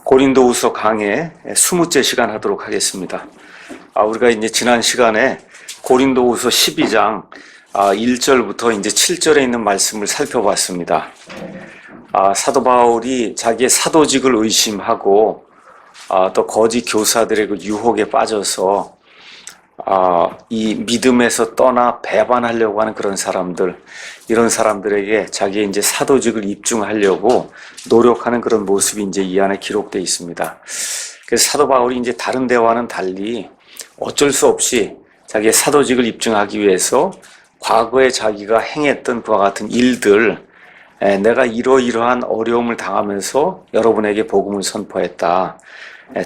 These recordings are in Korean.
고린도후서 강의 20째 시간 하도록 하겠습니다. 우리가 이제 지난 시간에 고린도후서 12장 1절부터 이제 7절에 있는 말씀을 살펴봤습니다. 사도 바울이 자기의 사도직을 의심하고 또 거짓 교사들의 그 유혹에 빠져서 이 믿음에서 떠나 배반하려고 하는 그런 사람들, 이런 사람들에게 자기의 이제 사도직을 입증하려고 노력하는 그런 모습이 이제 이 안에 기록되어 있습니다. 그래서 사도 바울이 이제 다른 데와는 달리 어쩔 수 없이 자기의 사도직을 입증하기 위해서 과거에 자기가 행했던 그와 같은 일들, 내가 이러이러한 어려움을 당하면서 여러분에게 복음을 선포했다.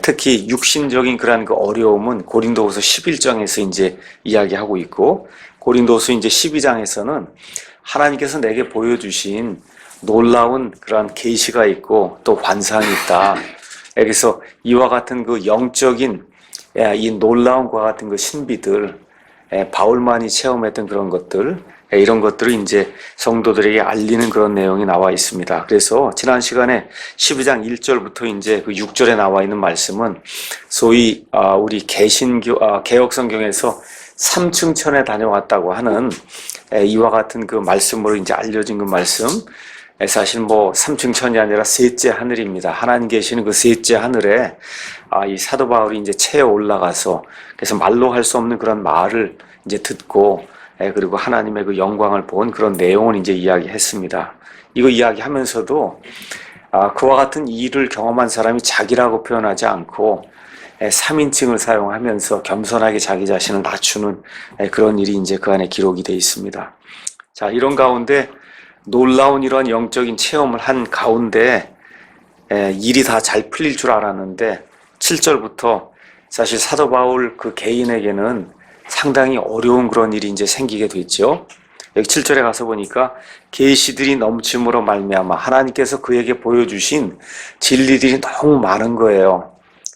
특히 육신적인 그러한 그 어려움은 고린도후서 11장에서 이제 이야기하고 있고, 고린도후서 이제 12장에서는 하나님께서 내게 보여주신 놀라운 그러한 계시가 있고 또 환상이 있다. 그래서 이와 같은 그 영적인 이 놀라움과 같은 그 신비들, 바울만이 체험했던 그런 것들, 이런 것들을 이제 성도들에게 알리는 그런 내용이 나와 있습니다. 그래서 지난 시간에 12장 1절부터 이제 그 6절에 나와 있는 말씀은 소위 우리 개혁성경에서 3층 천에 다녀왔다고 하는 이와 같은 그 말씀으로 이제 알려진 그 말씀, 사실 뭐 3층 천이 아니라 셋째 하늘입니다. 하나님 계시는 그 셋째 하늘에 이 사도 바울이 이제 체에 올라가서 그래서 말로 할 수 없는 그런 말을 이제 듣고 그리고 하나님의 그 영광을 본 그런 내용을 이제 이야기했습니다. 이거 이야기하면서도 그와 같은 일을 경험한 사람이 자기라고 표현하지 않고 3인칭을 사용하면서 겸손하게 자기 자신을 낮추는 그런 일이 이제 그 안에 기록이 되어 있습니다. 자, 이런 가운데 놀라운 이러한 영적인 체험을 한 가운데 일이 다 잘 풀릴 줄 알았는데 7절부터 사실 사도 바울 그 개인에게는 상당히 어려운 그런 일이 이제 생기게 됐죠. 여기 7절에 가서 보니까 계시들이 넘침으로 말미암아 하나님께서 그에게 보여주신 진리들이 너무 많은 거예요.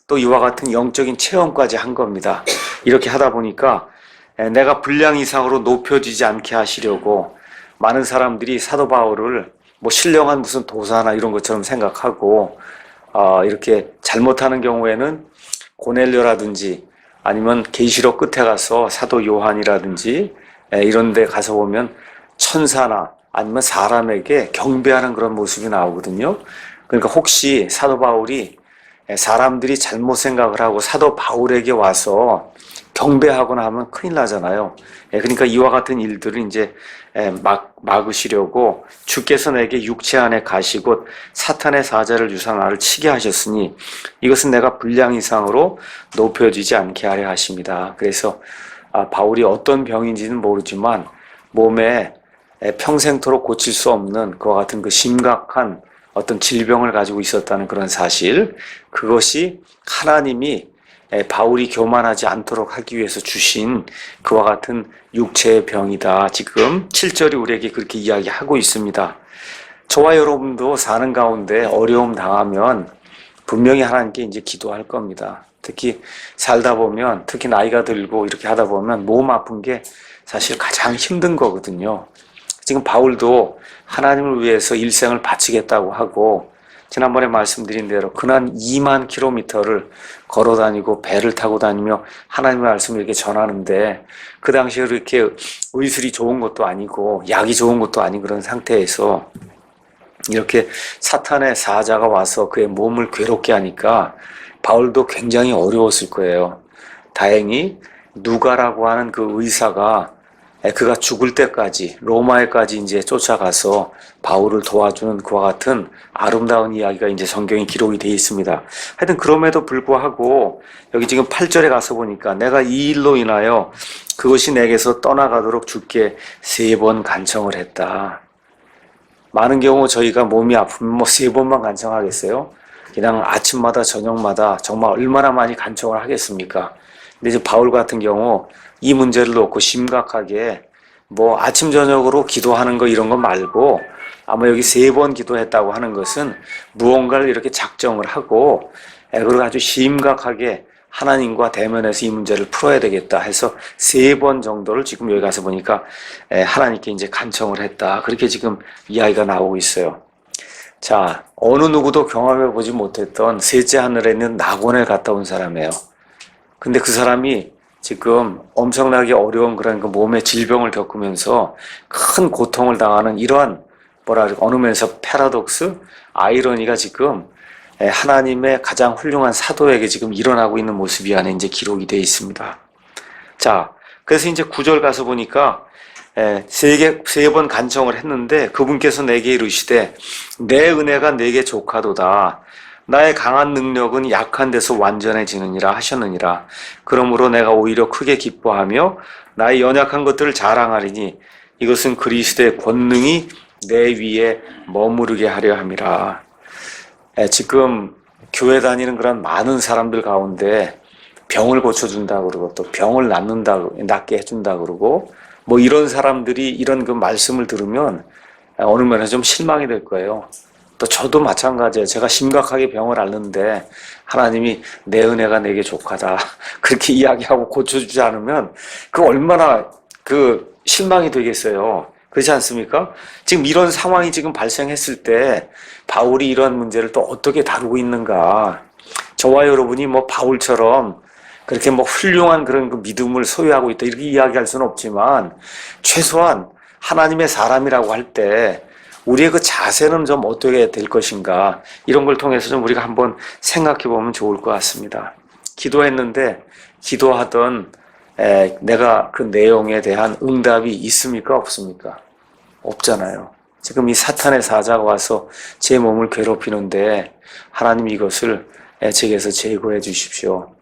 또 이와 같은 영적인 체험까지 한 겁니다. 이렇게 하다 보니까 내가 분량 이상으로 높여지지 않게 하시려고 많은 사람들이 사도 바울을 뭐 신령한 무슨 도사나 이런 것처럼 생각하고 이렇게 잘못하는 경우에는 고넬료라든지 아니면 계시록 끝에 가서 사도 요한이라든지 이런 데 가서 보면 천사나 아니면 사람에게 경배하는 그런 모습이 나오거든요. 그러니까 혹시 사도 바울이 사람들이 잘못 생각을 하고 사도 바울에게 와서 경배하거나 하면 큰일 나잖아요. 그러니까 이와 같은 일들을 이제 막으시려고 주께서 내게 육체 안에 가시고 사탄의 사자를 주사 나를 치게 하셨으니 이것은 내가 분량 이상으로 높여지지 않게 하려 하십니다. 그래서 바울이 어떤 병인지는 모르지만 몸에 평생토록 고칠 수 없는 그와 같은 그 심각한 어떤 질병을 가지고 있었다는 그런 사실, 그것이 하나님이 바울이 교만하지 않도록 하기 위해서 주신 그와 같은 육체의 병이다. 지금 7절이 우리에게 그렇게 이야기하고 있습니다. 저와 여러분도 사는 가운데 어려움 당하면 분명히 하나님께 이제 기도할 겁니다. 특히 살다 보면, 특히 나이가 들고 이렇게 하다 보면 몸 아픈 게 사실 가장 힘든 거거든요. 지금 바울도 하나님을 위해서 일생을 바치겠다고 하고 지난번에 말씀드린 대로 근한 2만 킬로미터를 걸어 다니고 배를 타고 다니며 하나님의 말씀을 이렇게 전하는데 그 당시에 그렇게 의술이 좋은 것도 아니고 약이 좋은 것도 아닌 그런 상태에서 이렇게 사탄의 사자가 와서 그의 몸을 괴롭게 하니까 바울도 굉장히 어려웠을 거예요. 다행히 누가라고 하는 그 의사가 그가 죽을 때까지 로마에까지 이제 쫓아가서 바울을 도와주는 그와 같은 아름다운 이야기가 이제 성경에 기록이 되어 있습니다. 하여튼 그럼에도 불구하고 여기 지금 8절에 가서 보니까 내가 이 일로 인하여 그것이 내게서 떠나가도록 주께 3번 간청을 했다. 많은 경우 저희가 몸이 아프면 뭐 3번만 간청하겠어요? 그냥 아침마다 저녁마다 정말 얼마나 많이 간청을 하겠습니까? 근데 이제 바울 같은 경우 이 문제를 놓고 심각하게 뭐 아침 저녁으로 기도하는 거 이런 거 말고 아마 여기 3번 기도했다고 하는 것은 무언가를 이렇게 작정을 하고 그리고 아주 심각하게 하나님과 대면해서 이 문제를 풀어야 되겠다 해서 3번 정도를 지금 여기 가서 보니까 하나님께 이제 간청을 했다. 그렇게 지금 이야기가 나오고 있어요. 자, 어느 누구도 경험해 보지 못했던 셋째 하늘에 있는 낙원에 갔다 온 사람이에요. 근데 그 사람이 지금 엄청나게 어려운 그런 그 몸의 질병을 겪으면서 큰 고통을 당하는 이러한 어느 면에서 패러독스, 아이러니가 지금 하나님의 가장 훌륭한 사도에게 지금 일어나고 있는 모습이 안에 이제 기록이 되어 있습니다. 자, 그래서 이제 9절 가서 보니까 세 번 간청을 했는데 그분께서 내게 이르시되 내 은혜가 내게 족하도다. 나의 강한 능력은 약한 데서 완전해지느니라 하셨느니라. 그러므로 내가 오히려 크게 기뻐하며 나의 연약한 것들을 자랑하리니 이것은 그리스도의 권능이 내 위에 머무르게 하려 함이라. 지금 교회 다니는 그런 많은 사람들 가운데 병을 고쳐준다 그러고 또 병을 낫게 해준다 그러고 뭐 이런 사람들이 이런 그 말씀을 들으면 어느 면에 좀 실망이 될 거예요. 또 저도 마찬가지예요. 제가 심각하게 병을 앓는데 하나님이 내 은혜가 내게 족하다 그렇게 이야기하고 고쳐주지 않으면 그 얼마나 그 실망이 되겠어요. 그렇지 않습니까? 지금 이런 상황이 지금 발생했을 때 바울이 이런 문제를 또 어떻게 다루고 있는가? 저와 여러분이 뭐 바울처럼 그렇게 뭐 훌륭한 그런 그 믿음을 소유하고 있다 이렇게 이야기할 수는 없지만 최소한 하나님의 사람이라고 할 때 우리의 그 자세는 좀 어떻게 될 것인가 이런 걸 통해서 좀 우리가 한번 생각해 보면 좋을 것 같습니다. 기도했는데 기도하던 내가 그 내용에 대한 응답이 있습니까? 없습니까? 없잖아요. 지금 이 사탄의 사자가 와서 제 몸을 괴롭히는데 하나님 이것을 제게서 제거해 주십시오.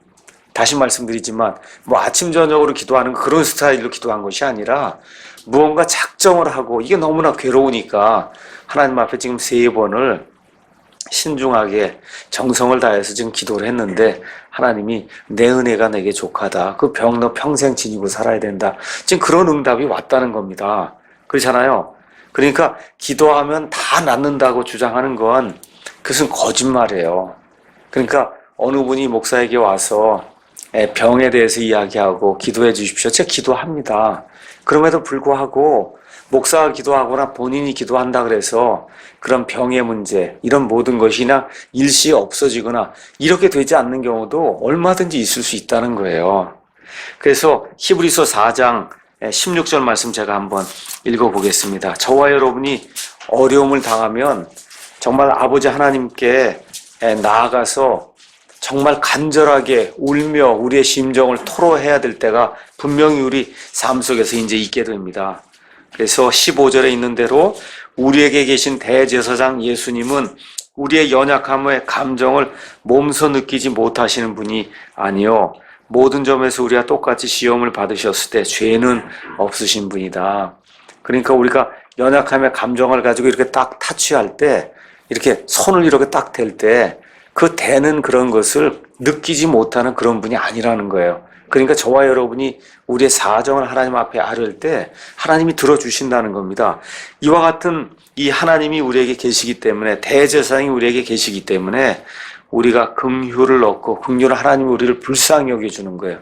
다시 말씀드리지만 뭐 아침 저녁으로 기도하는 그런 스타일로 기도한 것이 아니라 무언가 작정을 하고 이게 너무나 괴로우니까 하나님 앞에 지금 3번을 신중하게 정성을 다해서 지금 기도를 했는데 하나님이 내 은혜가 내게 족하다. 그 병 너 평생 지니고 살아야 된다. 지금 그런 응답이 왔다는 겁니다. 그렇잖아요. 그러니까 기도하면 다 낫는다고 주장하는 건 그것은 거짓말이에요. 그러니까 어느 분이 목사에게 와서 병에 대해서 이야기하고 기도해 주십시오. 제가 기도합니다. 그럼에도 불구하고 목사가 기도하거나 본인이 기도한다 그래서 그런 병의 문제 이런 모든 것이 그냥 일시에 없어지거나 이렇게 되지 않는 경우도 얼마든지 있을 수 있다는 거예요. 그래서 히브리서 4장 16절 말씀 제가 한번 읽어보겠습니다. 저와 여러분이 어려움을 당하면 정말 아버지 하나님께 나아가서 정말 간절하게 울며 우리의 심정을 토로해야 될 때가 분명히 우리 삶 속에서 이제 있게 됩니다. 그래서 15절에 있는 대로 우리에게 계신 대제사장 예수님은 우리의 연약함의 감정을 몸소 느끼지 못하시는 분이 아니요 모든 점에서 우리가 똑같이 시험을 받으셨을 때 죄는 없으신 분이다. 그러니까 우리가 연약함의 감정을 가지고 이렇게 딱 타취할 때 이렇게 손을 이렇게 딱 댈 때 그 대는 그런 것을 느끼지 못하는 그런 분이 아니라는 거예요. 그러니까 저와 여러분이 우리의 사정을 하나님 앞에 아뢰을 때 하나님이 들어주신다는 겁니다. 이와 같은 이 하나님이 우리에게 계시기 때문에 대제사장이 우리에게 계시기 때문에 우리가 긍휼을 얻고 긍휼은 하나님이 우리를 불쌍히 여겨주는 거예요.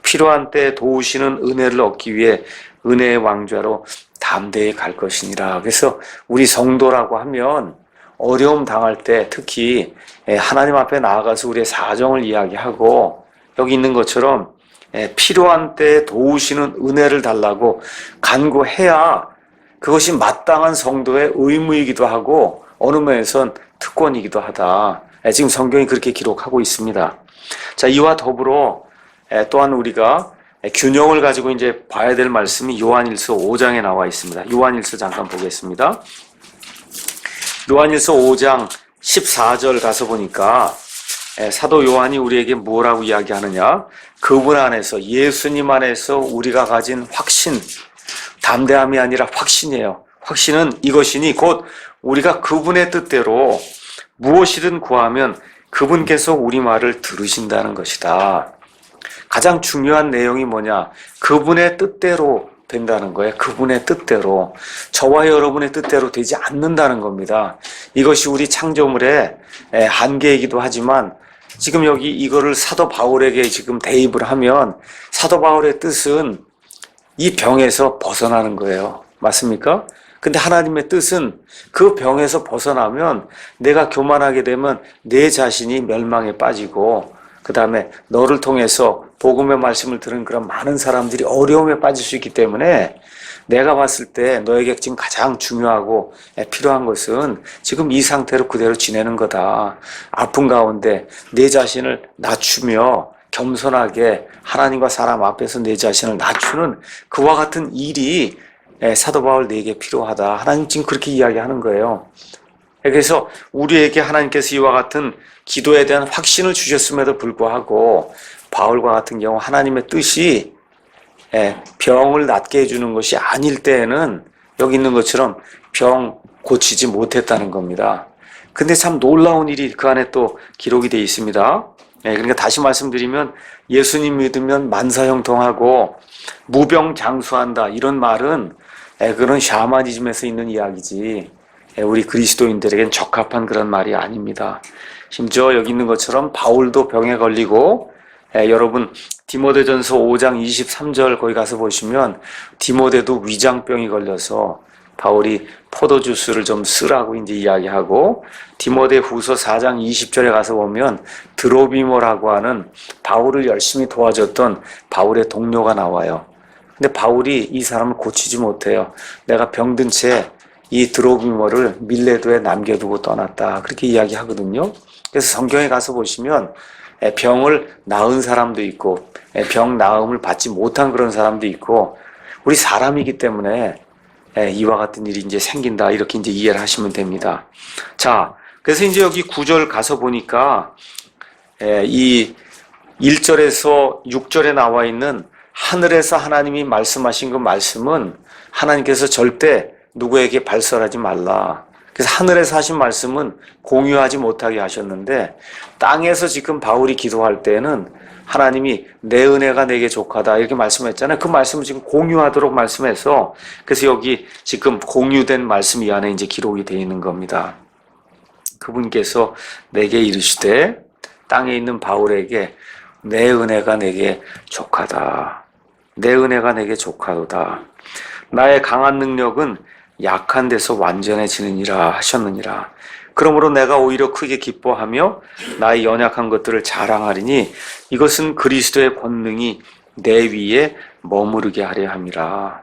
필요한 때에 도우시는 은혜를 얻기 위해 은혜의 왕좌로 담대히 갈 것이니라. 그래서 우리 성도라고 하면 어려움 당할 때 특히 하나님 앞에 나아가서 우리의 사정을 이야기하고 여기 있는 것처럼 필요한 때에 도우시는 은혜를 달라고 간구해야 그것이 마땅한 성도의 의무이기도 하고 어느 면에선 특권이기도 하다. 지금 성경이 그렇게 기록하고 있습니다. 자, 이와 더불어 또한 우리가 균형을 가지고 이제 봐야 될 말씀이 요한일서 5장에 나와 있습니다. 요한일서 잠깐 보겠습니다. 요한일서 5장 14절 가서 보니까 사도 요한이 우리에게 뭐라고 이야기하느냐? 그분 안에서 예수님 안에서 우리가 가진 확신, 담대함이 아니라 확신이에요. 확신은 이것이니 곧 우리가 그분의 뜻대로 무엇이든 구하면 그분께서 우리 말을 들으신다는 것이다. 가장 중요한 내용이 뭐냐? 그분의 뜻대로 된다는 거예요. 그분의 뜻대로. 저와 여러분의 뜻대로 되지 않는다는 겁니다. 이것이 우리 창조물의 한계이기도 하지만 지금 여기 이거를 사도 바울에게 지금 대입을 하면 사도 바울의 뜻은 이 병에서 벗어나는 거예요. 맞습니까? 근데 하나님의 뜻은 그 병에서 벗어나면 내가 교만하게 되면 내 자신이 멸망에 빠지고 그 다음에 너를 통해서 복음의 말씀을 들은 그런 많은 사람들이 어려움에 빠질 수 있기 때문에 내가 봤을 때 너에게 지금 가장 중요하고 필요한 것은 지금 이 상태로 그대로 지내는 거다. 아픈 가운데 내 자신을 낮추며 겸손하게 하나님과 사람 앞에서 내 자신을 낮추는 그와 같은 일이 사도 바울 내게 필요하다. 하나님 지금 그렇게 이야기하는 거예요. 그래서 우리에게 하나님께서 이와 같은 기도에 대한 확신을 주셨음에도 불구하고 바울과 같은 경우 하나님의 뜻이 병을 낫게 해주는 것이 아닐 때에는 여기 있는 것처럼 병 고치지 못했다는 겁니다. 근데 참 놀라운 일이 그 안에 또 기록이 되어 있습니다. 그러니까 다시 말씀드리면 예수님 믿으면 만사형통하고 무병장수한다 이런 말은 그런 샤머니즘에서 있는 이야기지 우리 그리스도인들에겐 적합한 그런 말이 아닙니다. 심지어 여기 있는 것처럼 바울도 병에 걸리고 여러분 디모데전서 5장 23절 거기 가서 보시면 디모데도 위장병이 걸려서 바울이 포도주스를 좀 쓰라고 이제 이야기하고 디모데 후서 4장 20절에 가서 보면 드로비모라고 하는 바울을 열심히 도와줬던 바울의 동료가 나와요. 근데 바울이 이 사람을 고치지 못해요. 내가 병든 채 이 드로비모를 밀레도에 남겨두고 떠났다. 그렇게 이야기하거든요. 그래서 성경에 가서 보시면 병을 낳은 사람도 있고 병 나음을 받지 못한 그런 사람도 있고 우리 사람이기 때문에 이와 같은 일이 이제 생긴다. 이렇게 이제 이해를 하시면 됩니다. 자, 그래서 이제 여기 9절 가서 보니까 이 1절에서 6절에 나와 있는 하늘에서 하나님이 말씀하신 그 말씀은 하나님께서 절대 누구에게 발설하지 말라. 그래서 하늘에서 하신 말씀은 공유하지 못하게 하셨는데 땅에서 지금 바울이 기도할 때는 하나님이 내 은혜가 내게 족하다 이렇게 말씀했잖아요. 그 말씀을 지금 공유하도록 말씀해서 그래서 여기 지금 공유된 말씀 이 안에 이제 기록이 되어 있는 겁니다. 그분께서 내게 이르시되 땅에 있는 바울에게 내 은혜가 내게 족하다. 내 은혜가 내게 족하도다. 나의 강한 능력은 약한 데서 완전해지느니라 하셨느니라. 그러므로 내가 오히려 크게 기뻐하며 나의 연약한 것들을 자랑하리니 이것은 그리스도의 권능이 내 위에 머무르게 하려 함이라.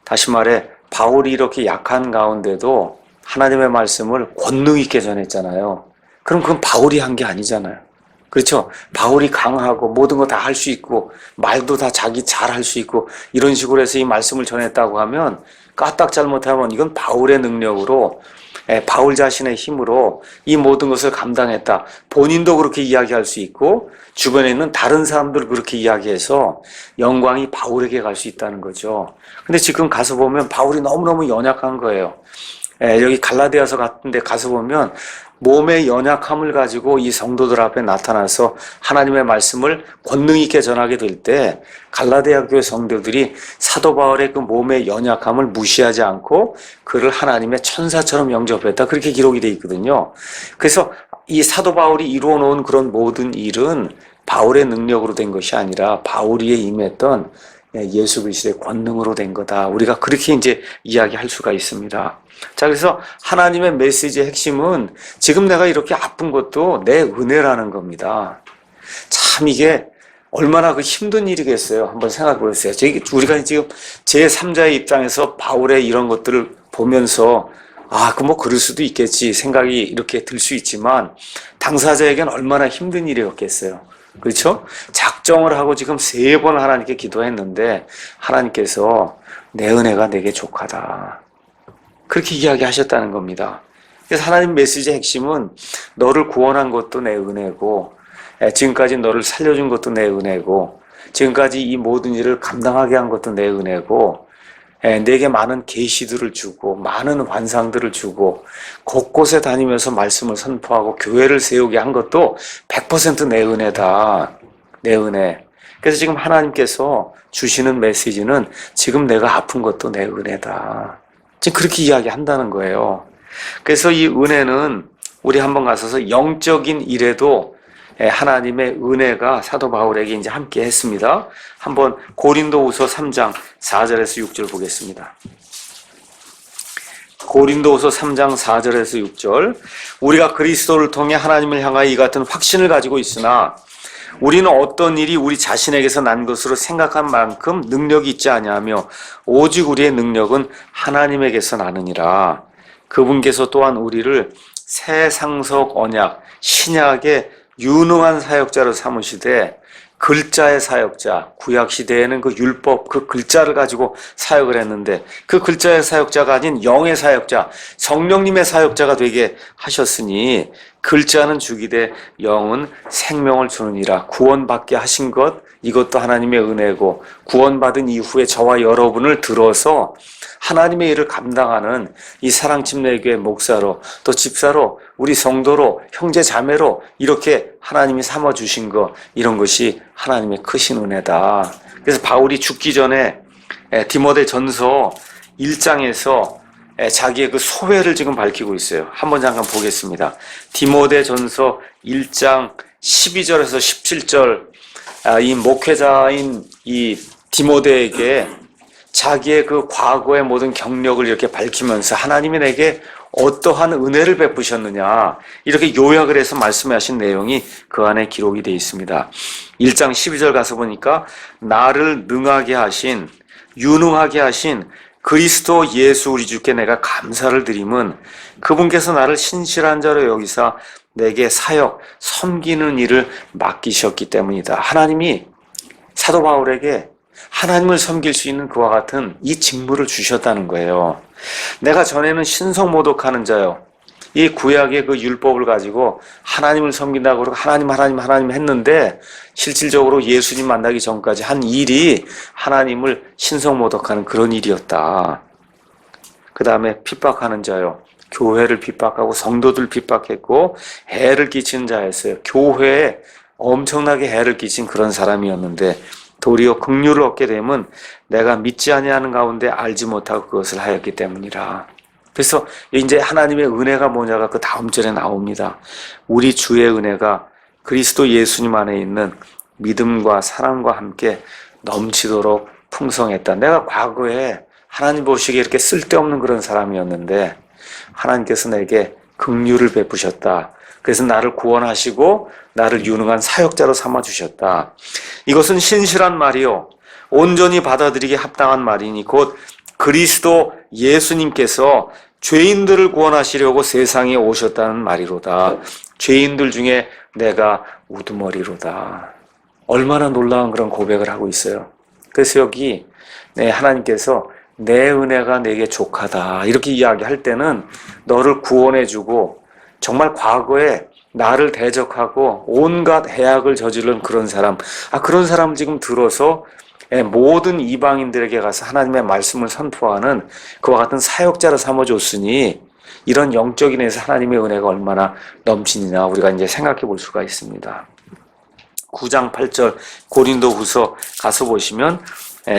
다시 말해 바울이 이렇게 약한 가운데도 하나님의 말씀을 권능 있게 전했잖아요. 그럼 그건 바울이 한 게 아니잖아요. 그렇죠? 바울이 강하고 모든 거 다 할 수 있고 말도 다 자기 잘 할 수 있고 이런 식으로 해서 이 말씀을 전했다고 하면 까딱 잘못하면 이건 바울의 능력으로 바울 자신의 힘으로 이 모든 것을 감당했다. 본인도 그렇게 이야기할 수 있고 주변에 있는 다른 사람들 그렇게 이야기해서 영광이 바울에게 갈 수 있다는 거죠. 근데 지금 가서 보면 바울이 너무너무 연약한 거예요. 여기 갈라디아서 같은 데 가서 보면 몸의 연약함을 가지고 이 성도들 앞에 나타나서 하나님의 말씀을 권능 있게 전하게 될 때 갈라디아 교회 성도들이 사도 바울의 그 몸의 연약함을 무시하지 않고 그를 하나님의 천사처럼 영접했다. 그렇게 기록이 되어 있거든요. 그래서 이 사도 바울이 이루어 놓은 그런 모든 일은 바울의 능력으로 된 것이 아니라 바울이 임했던 예수 그리스도의 권능으로 된 거다. 우리가 그렇게 이제 이야기할 수가 있습니다. 자, 그래서 하나님의 메시지의 핵심은 지금 내가 이렇게 아픈 것도 내 은혜라는 겁니다. 참 이게 얼마나 그 힘든 일이겠어요. 한번 생각해 보세요. 우리가 지금 제3자의 입장에서 바울의 이런 것들을 보면서 그 뭐 그럴 수도 있겠지 생각이 이렇게 들 수 있지만 당사자에겐 얼마나 힘든 일이었겠어요. 그렇죠? 작정을 하고 지금 3번 하나님께 기도했는데 하나님께서 내 은혜가 내게 족하다. 그렇게 이야기하셨다는 겁니다. 그래서 하나님 메시지의 핵심은 너를 구원한 것도 내 은혜고 지금까지 너를 살려준 것도 내 은혜고 지금까지 이 모든 일을 감당하게 한 것도 내 은혜고 내게 많은 계시들을 주고 많은 환상들을 주고 곳곳에 다니면서 말씀을 선포하고 교회를 세우게 한 것도 100% 내 은혜다. 내 은혜. 그래서 지금 하나님께서 주시는 메시지는 지금 내가 아픈 것도 내 은혜다. 지금 그렇게 이야기한다는 거예요. 그래서 이 은혜는 우리 한번 가서서 영적인 일에도 하나님의 은혜가 사도 바울에게 이제 함께 했습니다. 한번 고린도후서 3장 4절에서 6절 보겠습니다. 고린도후서 3장 4절에서 6절. 우리가 그리스도를 통해 하나님을 향하여 이 같은 확신을 가지고 있으나 우리는 어떤 일이 우리 자신에게서 난 것으로 생각한 만큼 능력이 있지 아니하며 오직 우리의 능력은 하나님에게서 나느니라. 그분께서 또한 우리를 새 상속 언약 신약의 유능한 사역자로 삼으시되 글자의 사역자, 구약 시대에는 그 율법, 그 글자를 가지고 사역을 했는데 그 글자의 사역자가 아닌 영의 사역자, 성령님의 사역자가 되게 하셨으니 글자는 죽이되 영은 생명을 주느니라. 구원받게 하신 것, 이것도 하나님의 은혜고 구원받은 이후에 저와 여러분을 들어서 하나님의 일을 감당하는 이 사랑침례교회 목사로 또 집사로 우리 성도로 형제 자매로 이렇게 하나님이 삼아주신 것, 이런 것이 하나님의 크신 은혜다. 그래서 바울이 죽기 전에 디모데 전서 1장에서 자기의 그 소회를 지금 밝히고 있어요. 한번 잠깐 보겠습니다. 디모데 전서 1장 12절에서 17절, 이 목회자인 이 디모데에게 자기의 그 과거의 모든 경력을 이렇게 밝히면서 하나님이 내게 어떠한 은혜를 베푸셨느냐, 이렇게 요약을 해서 말씀하신 내용이 그 안에 기록이 되어 있습니다. 1장 12절 가서 보니까 나를 능하게 하신, 유능하게 하신 그리스도 예수 우리 주께 내가 감사를 드림은 그분께서 나를 신실한 자로 여기사 내게 사역, 섬기는 일을 맡기셨기 때문이다. 하나님이 사도 바울에게 하나님을 섬길 수 있는 그와 같은 이 직무를 주셨다는 거예요. 내가 전에는 신성모독하는 자요, 이 구약의 그 율법을 가지고 하나님을 섬긴다고 그러고 하나님 했는데 실질적으로 예수님 만나기 전까지 한 일이 하나님을 신성모독하는 그런 일이었다. 그 다음에 핍박하는 자요, 교회를 핍박하고 성도들 핍박했고 해를 끼치는 자였어요. 교회에 엄청나게 해를 끼친 그런 사람이었는데 도리어 긍휼을 얻게 되면 내가 믿지 아니하는 가운데 알지 못하고 그것을 하였기 때문이라. 그래서 이제 하나님의 은혜가 뭐냐가 그 다음 절에 나옵니다. 우리 주의 은혜가 그리스도 예수님 안에 있는 믿음과 사랑과 함께 넘치도록 풍성했다. 내가 과거에 하나님 보시기에 이렇게 쓸데없는 그런 사람이었는데 하나님께서 내게 긍휼을 베푸셨다. 그래서 나를 구원하시고 나를 유능한 사역자로 삼아주셨다. 이것은 신실한 말이요, 온전히 받아들이기 합당한 말이니 곧 그리스도 예수님께서 죄인들을 구원하시려고 세상에 오셨다는 말이로다. 죄인들 중에 내가 우두머리로다. 얼마나 놀라운 그런 고백을 하고 있어요. 그래서 여기 하나님께서 내 은혜가 내게 족하다 이렇게 이야기할 때는 너를 구원해주고 정말 과거에 나를 대적하고 온갖 해악을 저지른 그런 사람, 그런 사람 지금 들어서 모든 이방인들에게 가서 하나님의 말씀을 선포하는 그와 같은 사역자로 삼아줬으니 이런 영적인 에서 하나님의 은혜가 얼마나 넘치느냐 우리가 이제 생각해 볼 수가 있습니다. 9장 8절 고린도후서 가서 보시면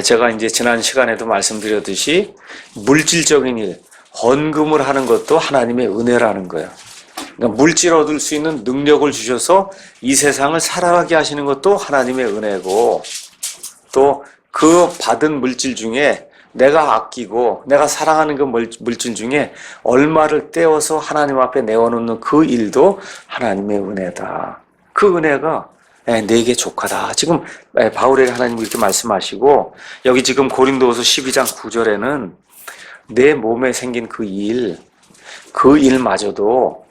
제가 이제 지난 시간에도 말씀드렸듯이 물질적인 일, 헌금을 하는 것도 하나님의 은혜라는 거예요. 그러니까 물질 얻을 수 있는 능력을 주셔서 이 세상을 살아가게 하시는 것도 하나님의 은혜고, 또 그 받은 물질 중에 내가 아끼고 내가 사랑하는 그 물질 중에 얼마를 떼어서 하나님 앞에 내어놓는 그 일도 하나님의 은혜다. 그 은혜가 내게 족하다. 지금 바울에게 하나님이 이렇게 말씀하시고, 여기 지금 고린도후서 12장 9절에는 내 몸에 생긴 그 일마저도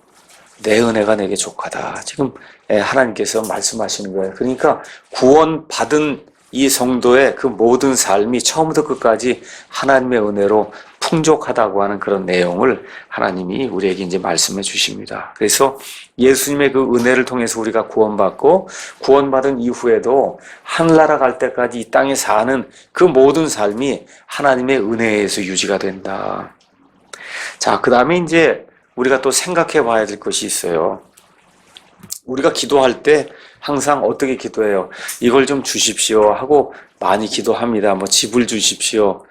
내 은혜가 내게 족하다. 지금 하나님께서 말씀하시는 거예요. 그러니까 구원받은 이 성도의 그 모든 삶이 처음부터 끝까지 하나님의 은혜로 풍족하다고 하는 그런 내용을 하나님이 우리에게 이제 말씀해 주십니다. 그래서 예수님의 그 은혜를 통해서 우리가 구원받고 구원받은 이후에도 하늘나라 갈 때까지 이 땅에 사는 그 모든 삶이 하나님의 은혜에서 유지가 된다. 자, 그 다음에 이제 우리가 또 생각해 봐야 될 것이 있어요. 우리가 기도할 때 항상 어떻게 기도해요? 이걸 좀 주십시오 하고 많이 기도합니다. 뭐 집을 주십시오.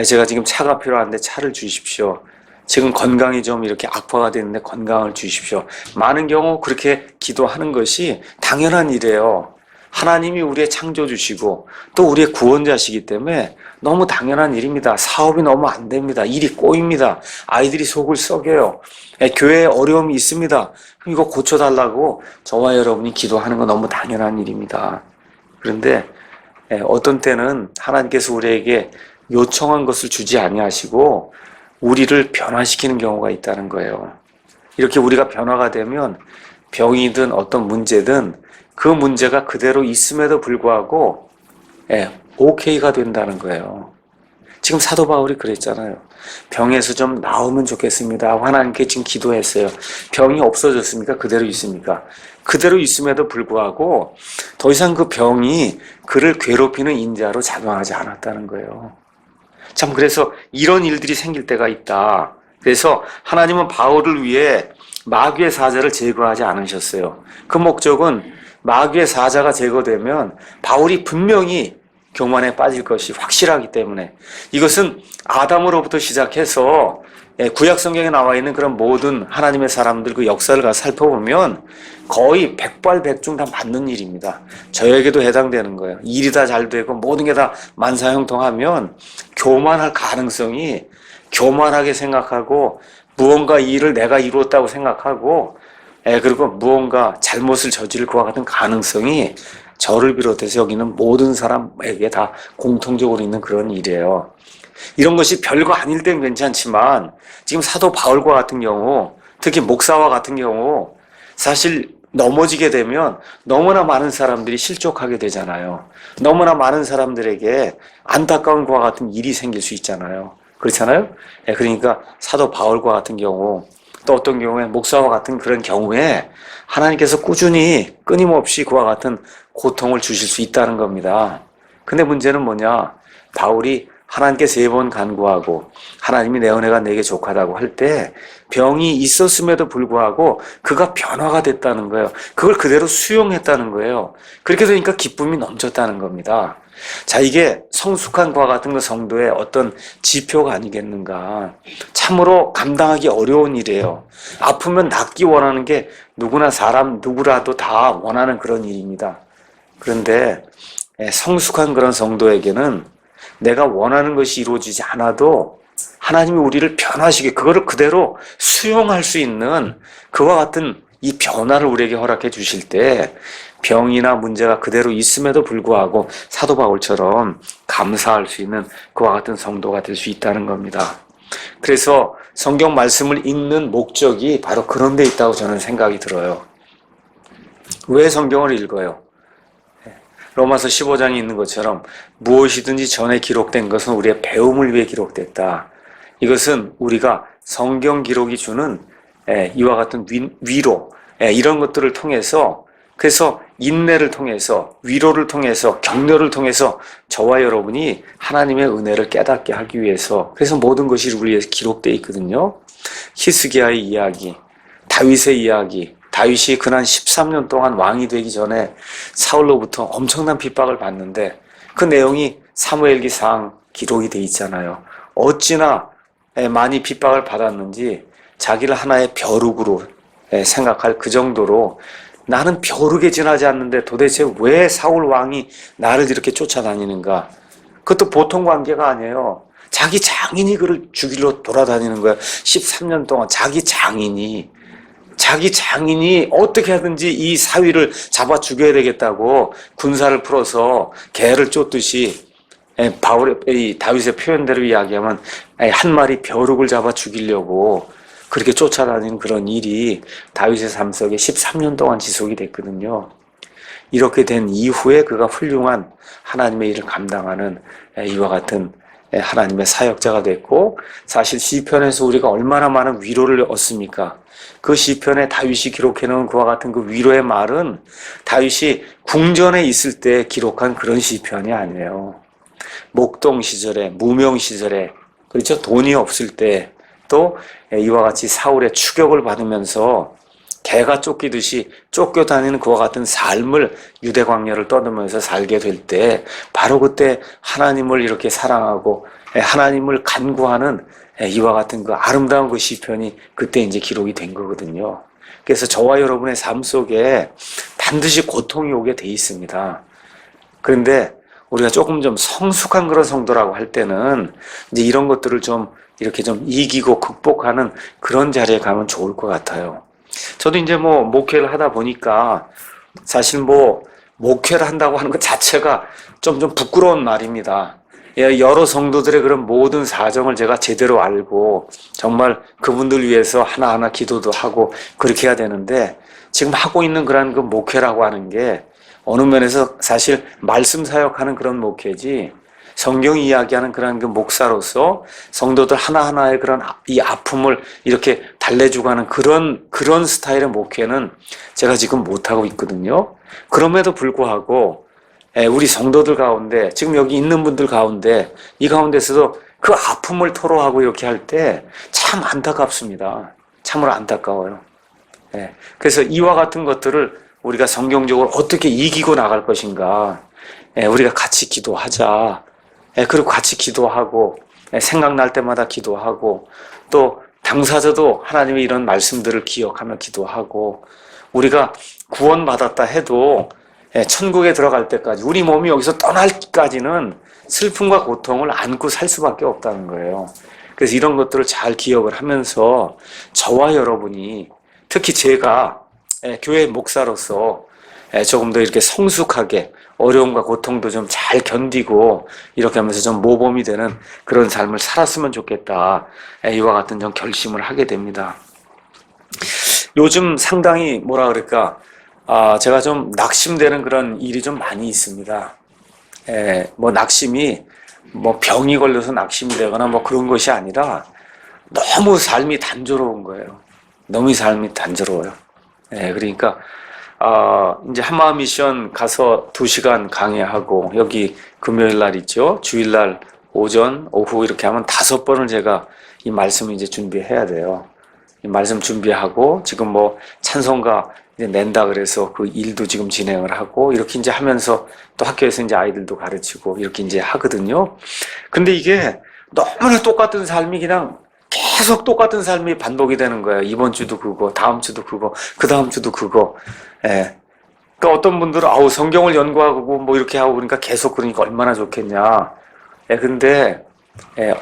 제가 지금 차가 필요한데 차를 주십시오. 지금 건강이 좀 이렇게 악화가 됐는데 건강을 주십시오. 많은 경우 그렇게 기도하는 것이 당연한 일이에요. 하나님이 우리의 창조주시고 또 우리의 구원자시기 때문에 너무 당연한 일입니다. 사업이 너무 안 됩니다. 일이 꼬입니다. 아이들이 속을 썩여요. 교회에 어려움이 있습니다. 그럼 이거 고쳐달라고 저와 여러분이 기도하는 건 너무 당연한 일입니다. 그런데 어떤 때는 하나님께서 우리에게 요청한 것을 주지 아니하시고 우리를 변화시키는 경우가 있다는 거예요. 이렇게 우리가 변화가 되면 병이든 어떤 문제든 그 문제가 그대로 있음에도 불구하고 오케이가 된다는 거예요. 지금 사도 바울이 그랬잖아요. 병에서 좀 나오면 좋겠습니다. 하나님께 지금 기도했어요. 병이 없어졌습니까? 그대로 있습니까? 그대로 있음에도 불구하고 더 이상 그 병이 그를 괴롭히는 인자로 작용하지 않았다는 거예요. 참 그래서 이런 일들이 생길 때가 있다. 그래서 하나님은 바울을 위해 마귀의 사자를 제거하지 않으셨어요. 그 목적은 마귀의 사자가 제거되면 바울이 분명히 교만에 빠질 것이 확실하기 때문에 이것은 아담으로부터 시작해서 구약 성경에 나와 있는 그런 모든 하나님의 사람들 그 역사를 가서 살펴보면 거의 백발백중 다 맞는 일입니다. 저에게도 해당되는 거예요. 일이 다 잘 되고 모든 게 다 만사형통하면 교만할 가능성이 교만하게 생각하고 무언가 일을 내가 이루었다고 생각하고 그리고 무언가 잘못을 저지를 것과 같은 가능성이 저를 비롯해서 여기는 모든 사람에게 다 공통적으로 있는 그런 일이에요. 이런 것이 별거 아닐 땐 괜찮지만 지금 사도 바울과 같은 경우 특히 목사와 같은 경우 사실 넘어지게 되면 너무나 많은 사람들이 실족하게 되잖아요. 너무나 많은 사람들에게 안타까운 것과 같은 일이 생길 수 있잖아요. 그렇잖아요? 그러니까 사도 바울과 같은 경우 또 어떤 경우에 목사와 같은 그런 경우에 하나님께서 꾸준히 끊임없이 그와 같은 고통을 주실 수 있다는 겁니다. 근데 문제는 뭐냐? 바울이 하나님께 3번 간구하고 하나님이 내 은혜가 내게 족하다고 할 때 병이 있었음에도 불구하고 그가 변화가 됐다는 거예요. 그걸 그대로 수용했다는 거예요. 그렇게 되니까 기쁨이 넘쳤다는 겁니다. 자, 이게 성숙한 그와 같은 그 성도의 어떤 지표가 아니겠는가. 참으로 감당하기 어려운 일이에요. 아프면 낫기 원하는 게 누구나 사람 누구라도 다 원하는 그런 일입니다. 그런데 성숙한 그런 성도에게는 내가 원하는 것이 이루어지지 않아도 하나님이 우리를 변화시키게 그거를 그대로 수용할 수 있는 그와 같은 이 변화를 우리에게 허락해 주실 때 병이나 문제가 그대로 있음에도 불구하고 사도 바울처럼 감사할 수 있는 그와 같은 성도가 될 수 있다는 겁니다. 그래서 성경 말씀을 읽는 목적이 바로 그런 데 있다고 저는 생각이 들어요. 왜 성경을 읽어요? 로마서 15장에 있는 것처럼 무엇이든지 전에 기록된 것은 우리의 배움을 위해 기록됐다. 이것은 우리가 성경 기록이 주는 이와 같은 위로 이런 것들을 통해서 그래서 인내를 통해서 위로를 통해서 격려를 통해서 저와 여러분이 하나님의 은혜를 깨닫게 하기 위해서 그래서 모든 것이 우리에 기록되어 있거든요. 히스기야의 이야기, 다윗의 이야기, 다윗이 근한 13년 동안 왕이 되기 전에 사울로부터 엄청난 핍박을 받는데 그 내용이 사무엘기상 기록이 돼 있잖아요. 어찌나 많이 핍박을 받았는지 자기를 하나의 벼룩으로 생각할 그 정도로 나는 벼룩에 지나지 않는데 도대체 왜 사울 왕이 나를 이렇게 쫓아다니는가. 그것도 보통 관계가 아니에요. 자기 장인이 그를 죽이러 돌아다니는 거예요. 13년 동안 자기 장인이 어떻게 하든지 이 사위를 잡아 죽여야 되겠다고 군사를 풀어서 개를 쫓듯이 다윗의 표현대로 이야기하면 한 마리 벼룩을 잡아 죽이려고 그렇게 쫓아다니는 그런 일이 다윗의 삶 속에 13년 동안 지속이 됐거든요. 이렇게 된 이후에 그가 훌륭한 하나님의 일을 감당하는 이와 같은 하나님의 사역자가 됐고 사실 시편에서 우리가 얼마나 많은 위로를 얻습니까? 그 시편에 다윗이 기록해놓은 그와 같은 그 위로의 말은 다윗이 궁전에 있을 때 기록한 그런 시편이 아니에요. 목동 시절에 무명 시절에 그렇죠? 돈이 없을 때 또 이와 같이 사울의 추격을 받으면서 개가 쫓기듯이 쫓겨다니는 그와 같은 삶을 유대 광야를 떠들면서 살게 될 때 바로 그때 하나님을 이렇게 사랑하고 하나님을 간구하는 이와 같은 그 아름다운 그 시편이 그때 이제 기록이 된 거거든요. 그래서 저와 여러분의 삶 속에 반드시 고통이 오게 돼 있습니다. 그런데 우리가 조금 좀 성숙한 그런 성도라고 할 때는 이제 이런 것들을 좀 이렇게 좀 이기고 극복하는 그런 자리에 가면 좋을 것 같아요. 저도 이제 뭐 목회를 하다 보니까 사실 뭐 목회를 한다고 하는 것 자체가 좀 부끄러운 말입니다. 여러 성도들의 그런 모든 사정을 제가 제대로 알고 정말 그분들 위해서 하나하나 기도도 하고 그렇게 해야 되는데 지금 하고 있는 그런 그 목회라고 하는 게 어느 면에서 사실 말씀 사역하는 그런 목회지 성경 이야기하는 그런 그 목사로서 성도들 하나하나의 그런 이 아픔을 이렇게 달래주고 하는 그런 스타일의 목회는 제가 지금 못하고 있거든요. 그럼에도 불구하고 우리 성도들 가운데 지금 여기 있는 분들 가운데 이 가운데서도 그 아픔을 토로하고 이렇게 할 때 참 안타깝습니다. 참으로 안타까워요. 그래서 이와 같은 것들을 우리가 성경적으로 어떻게 이기고 나갈 것인가, 우리가 같이 기도하자. 그리고 같이 기도하고 생각날 때마다 기도하고 또 당사자도 하나님의 이런 말씀들을 기억하며 기도하고 우리가 구원받았다 해도 천국에 들어갈 때까지 우리 몸이 여기서 떠날까지는 슬픔과 고통을 안고 살 수밖에 없다는 거예요. 그래서 이런 것들을 잘 기억을 하면서 저와 여러분이 특히 제가 교회 목사로서 조금 더 이렇게 성숙하게 어려움과 고통도 좀 잘 견디고 이렇게 하면서 좀 모범이 되는 그런 삶을 살았으면 좋겠다. 이와 같은 좀 결심을 하게 됩니다. 요즘 상당히 뭐라 그럴까, 제가 좀 낙심되는 그런 일이 좀 많이 있습니다. 뭐 낙심이 뭐 병이 걸려서 낙심이 되거나 뭐 그런 것이 아니라 너무 삶이 단조로운 거예요. 너무 삶이 단조로워요. 그러니까 이제 한마음 미션 가서 2시간 강의하고 여기 금요일 날 있죠. 주일날 오전, 오후 이렇게 하면 5번을 제가 이 말씀을 이제 준비해야 돼요. 이 말씀 준비하고 지금 뭐 찬송가 이제 낸다 그래서 그 일도 지금 진행을 하고 이렇게 이제 하면서 또 학교에서 이제 아이들도 가르치고 이렇게 이제 하거든요. 근데 이게 너무나 똑같은 삶이 그냥 계속 똑같은 삶이 반복이 되는 거예요. 이번 주도 그거, 다음 주도 그거, 그 다음 주도 그거. 그러니까 어떤 분들은 성경을 연구하고 뭐 이렇게 하고 그러니까 계속 그러니까 얼마나 좋겠냐. 근데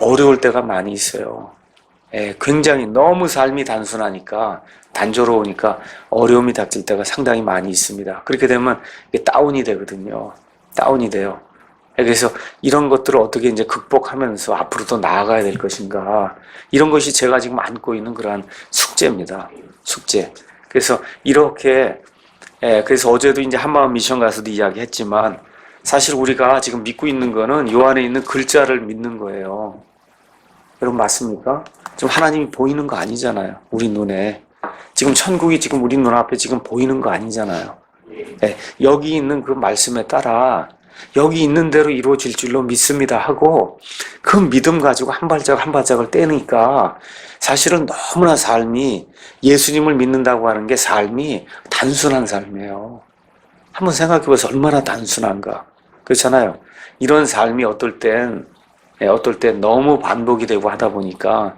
어려울 때가 많이 있어요. 굉장히 너무 삶이 단순하니까 단조로우니까 어려움이 닥칠 때가 상당히 많이 있습니다. 그렇게 되면 이게 다운이 되거든요. 다운이 돼요. 그래서 이런 것들을 어떻게 이제 극복하면서 앞으로 더 나아가야 될 것인가. 이런 것이 제가 지금 안고 있는 그러한 숙제입니다. 숙제. 그래서 이렇게, 그래서 어제도 이제 한마음 미션 가서도 이야기했지만 사실 우리가 지금 믿고 있는 거는 요 안에 있는 글자를 믿는 거예요. 여러분 맞습니까? 지금 하나님이 보이는 거 아니잖아요. 우리 눈에. 지금 천국이 지금 우리 눈앞에 지금 보이는 거 아니잖아요. 여기 있는 그 말씀에 따라 여기 있는 대로 이루어질 줄로 믿습니다 하고 그 믿음 가지고 한 발짝 한 발짝을 떼니까 사실은 너무나 삶이 예수님을 믿는다고 하는 게 삶이 단순한 삶이에요. 한번 생각해 보세요. 얼마나 단순한가. 그렇잖아요. 이런 삶이 어떨 땐 너무 반복이 되고 하다 보니까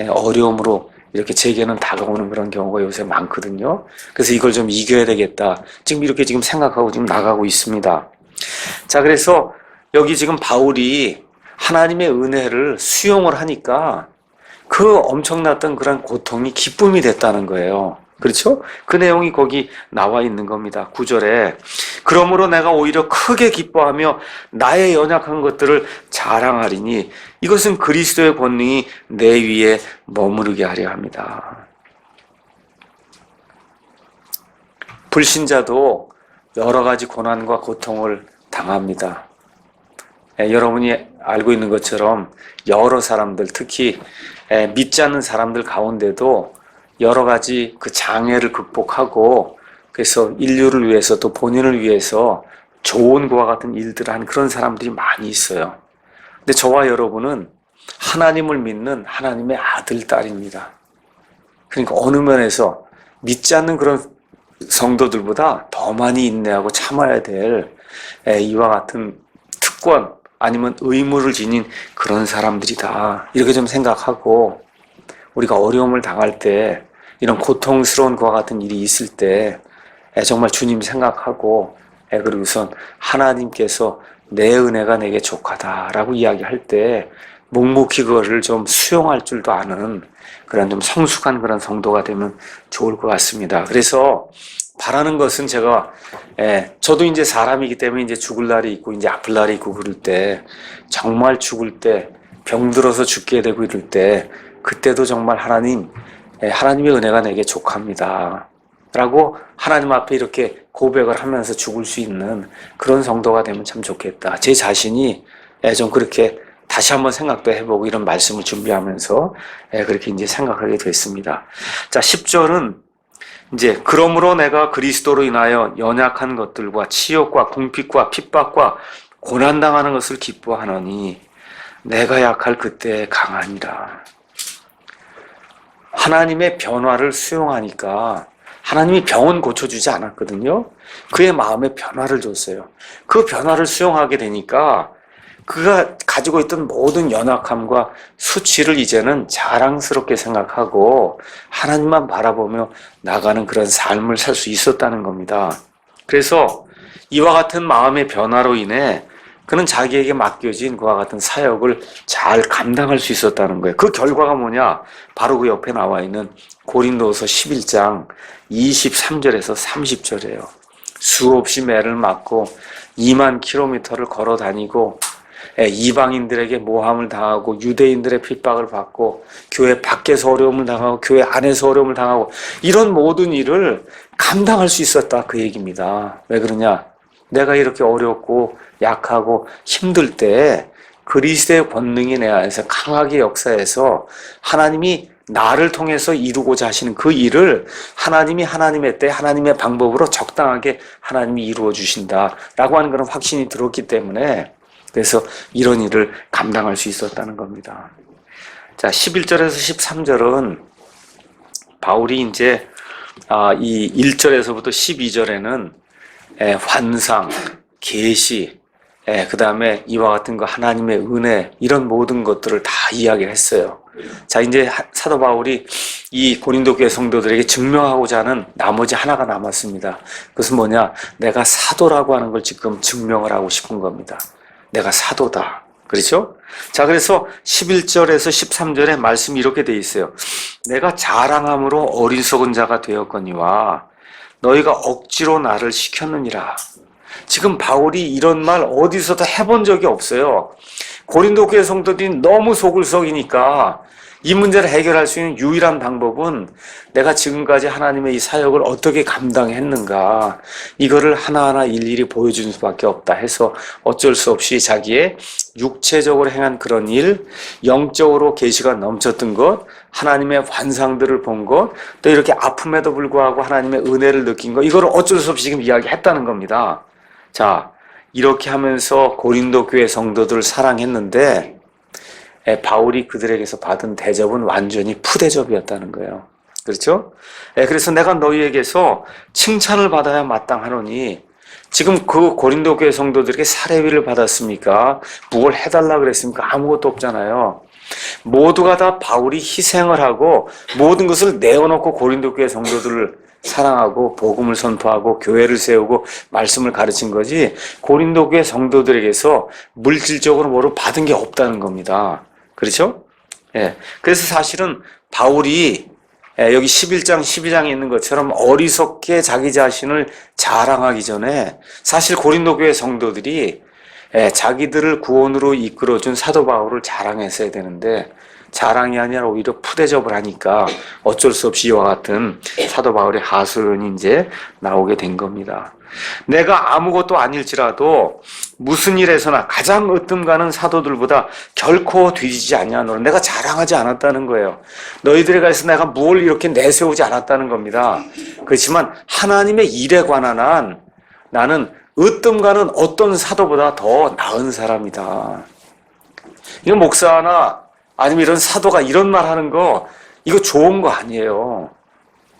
어려움으로 이렇게 제게는 다가오는 그런 경우가 요새 많거든요. 그래서 이걸 좀 이겨야 되겠다. 지금 이렇게 지금 생각하고 지금 나가고 있습니다. 자, 그래서 여기 지금 바울이 하나님의 은혜를 수용을 하니까 그 엄청났던 그런 고통이 기쁨이 됐다는 거예요. 그렇죠? 그 내용이 거기 나와 있는 겁니다. 9절에 그러므로 내가 오히려 크게 기뻐하며 나의 연약한 것들을 자랑하리니 이것은 그리스도의 권능이 내 위에 머무르게 하려 합니다. 불신자도 여러 가지 고난과 고통을 당합니다. 여러분이 알고 있는 것처럼 여러 사람들, 특히 믿지 않는 사람들 가운데도 여러 가지 그 장애를 극복하고 그래서 인류를 위해서 또 본인을 위해서 좋은 것과 같은 일들을 하는 그런 사람들이 많이 있어요. 근데 저와 여러분은 하나님을 믿는 하나님의 아들, 딸입니다. 그러니까 어느 면에서 믿지 않는 그런 성도들보다 더 많이 인내하고 참아야 될 이와 같은 특권 아니면 의무를 지닌 그런 사람들이다. 이렇게 좀 생각하고 우리가 어려움을 당할 때 이런 고통스러운 것과 같은 일이 있을 때 정말 주님 생각하고 그리고선 하나님께서 내 은혜가 내게 족하다라고 이야기할 때 묵묵히 그거를 좀 수용할 줄도 아는 그런 좀 성숙한 그런 성도가 되면 좋을 것 같습니다. 그래서 바라는 것은 제가 저도 이제 사람이기 때문에 이제 죽을 날이 있고 이제 아플 날이 있고 그럴 때 정말 죽을 때 병들어서 죽게 되고 이럴 때 그때도 정말 하나님의 은혜가 내게 족합니다 라고 하나님 앞에 이렇게 고백을 하면서 죽을 수 있는 그런 성도가 되면 참 좋겠다. 제 자신이 좀 그렇게 다시 한번 생각도 해보고 이런 말씀을 준비하면서 그렇게 이제 생각하게 됐습니다. 자, 10절은 이제 그러므로 내가 그리스도로 인하여 연약한 것들과 치욕과 궁핍과 핍박과 고난당하는 것을 기뻐하노니 내가 약할 그때 강하니라. 하나님의 변화를 수용하니까 하나님이 병은 고쳐주지 않았거든요. 그의 마음에 변화를 줬어요. 그 변화를 수용하게 되니까 그가 가지고 있던 모든 연약함과 수치를 이제는 자랑스럽게 생각하고 하나님만 바라보며 나가는 그런 삶을 살 수 있었다는 겁니다. 그래서 이와 같은 마음의 변화로 인해 그는 자기에게 맡겨진 그와 같은 사역을 잘 감당할 수 있었다는 거예요. 그 결과가 뭐냐? 바로 그 옆에 나와 있는 고린도서 11장 23절에서 30절이에요. 수없이 매를 맞고 2만 킬로미터를 걸어 다니고 이방인들에게 모함을 당하고 유대인들의 핍박을 받고 교회 밖에서 어려움을 당하고 교회 안에서 어려움을 당하고 이런 모든 일을 감당할 수 있었다 그 얘기입니다. 왜 그러냐? 내가 이렇게 어렵고 약하고 힘들 때 그리스도의 권능이 내 안에서 강하게 역사해서 하나님이 나를 통해서 이루고자 하시는 그 일을 하나님이 하나님의 때 하나님의 방법으로 적당하게 하나님이 이루어 주신다라고 하는 그런 확신이 들었기 때문에 그래서 이런 일을 감당할 수 있었다는 겁니다. 자, 11절에서 13절은 바울이 이제 이 1절에서부터 12절에는 환상, 계시, 그 다음에 이와 같은 거 하나님의 은혜 이런 모든 것들을 다 이야기를 했어요. 자, 이제 사도 바울이 이 고린도 교회 성도들에게 증명하고자 하는 나머지 하나가 남았습니다. 그것은 뭐냐? 내가 사도라고 하는 걸 지금 증명을 하고 싶은 겁니다. 내가 사도다. 그렇죠? 자, 그래서 11절에서 13절에 말씀이 이렇게 돼 있어요. 내가 자랑함으로 어리석은 자가 되었거니와 너희가 억지로 나를 시켰느니라. 지금 바울이 이런 말 어디서도 해본 적이 없어요. 고린도 교회 성도들이 너무 속을 썩이니까 이 문제를 해결할 수 있는 유일한 방법은 내가 지금까지 하나님의 이 사역을 어떻게 감당했는가 이거를 하나하나 일일이 보여주는 수밖에 없다 해서 어쩔 수 없이 자기의 육체적으로 행한 그런 일, 영적으로 계시가 넘쳤던 것, 하나님의 환상들을 본 것, 또 이렇게 아픔에도 불구하고 하나님의 은혜를 느낀 것 이거를 어쩔 수 없이 지금 이야기했다는 겁니다. 자, 이렇게 하면서 고린도 교회 성도들을 사랑했는데 바울이 그들에게서 받은 대접은 완전히 푸대접이었다는 거예요. 그렇죠? 그래서 내가 너희에게서 칭찬을 받아야 마땅하노니 지금 그 고린도 교회 성도들에게 사례비를 받았습니까? 뭘 해달라 그랬습니까? 아무것도 없잖아요. 모두가 다 바울이 희생을 하고 모든 것을 내어놓고 고린도 교회 성도들을 사랑하고 복음을 선포하고 교회를 세우고 말씀을 가르친 거지 고린도 교회 성도들에게서 물질적으로 뭐로 받은 게 없다는 겁니다. 그렇죠? 그래서 사실은 바울이 여기 11장, 12장에 있는 것처럼 어리석게 자기 자신을 자랑하기 전에 사실 고린도 교회 성도들이 자기들을 구원으로 이끌어준 사도 바울을 자랑했어야 되는데 자랑이 아니라 오히려 푸대접을 하니까 어쩔 수 없이 이와 같은 사도 바울의 하소연이 이제 나오게 된 겁니다. 내가 아무것도 아닐지라도 무슨 일에서나 가장 으뜸 가는 사도들보다 결코 뒤지지 아니하노라. 내가 자랑하지 않았다는 거예요. 너희들에 가서 내가 뭘 이렇게 내세우지 않았다는 겁니다. 그렇지만 하나님의 일에 관한 한 나는 으뜸 가는 어떤 사도보다 더 나은 사람이다. 이거 목사나 아니면 이런 사도가 이런 말 하는 거 이거 좋은 거 아니에요.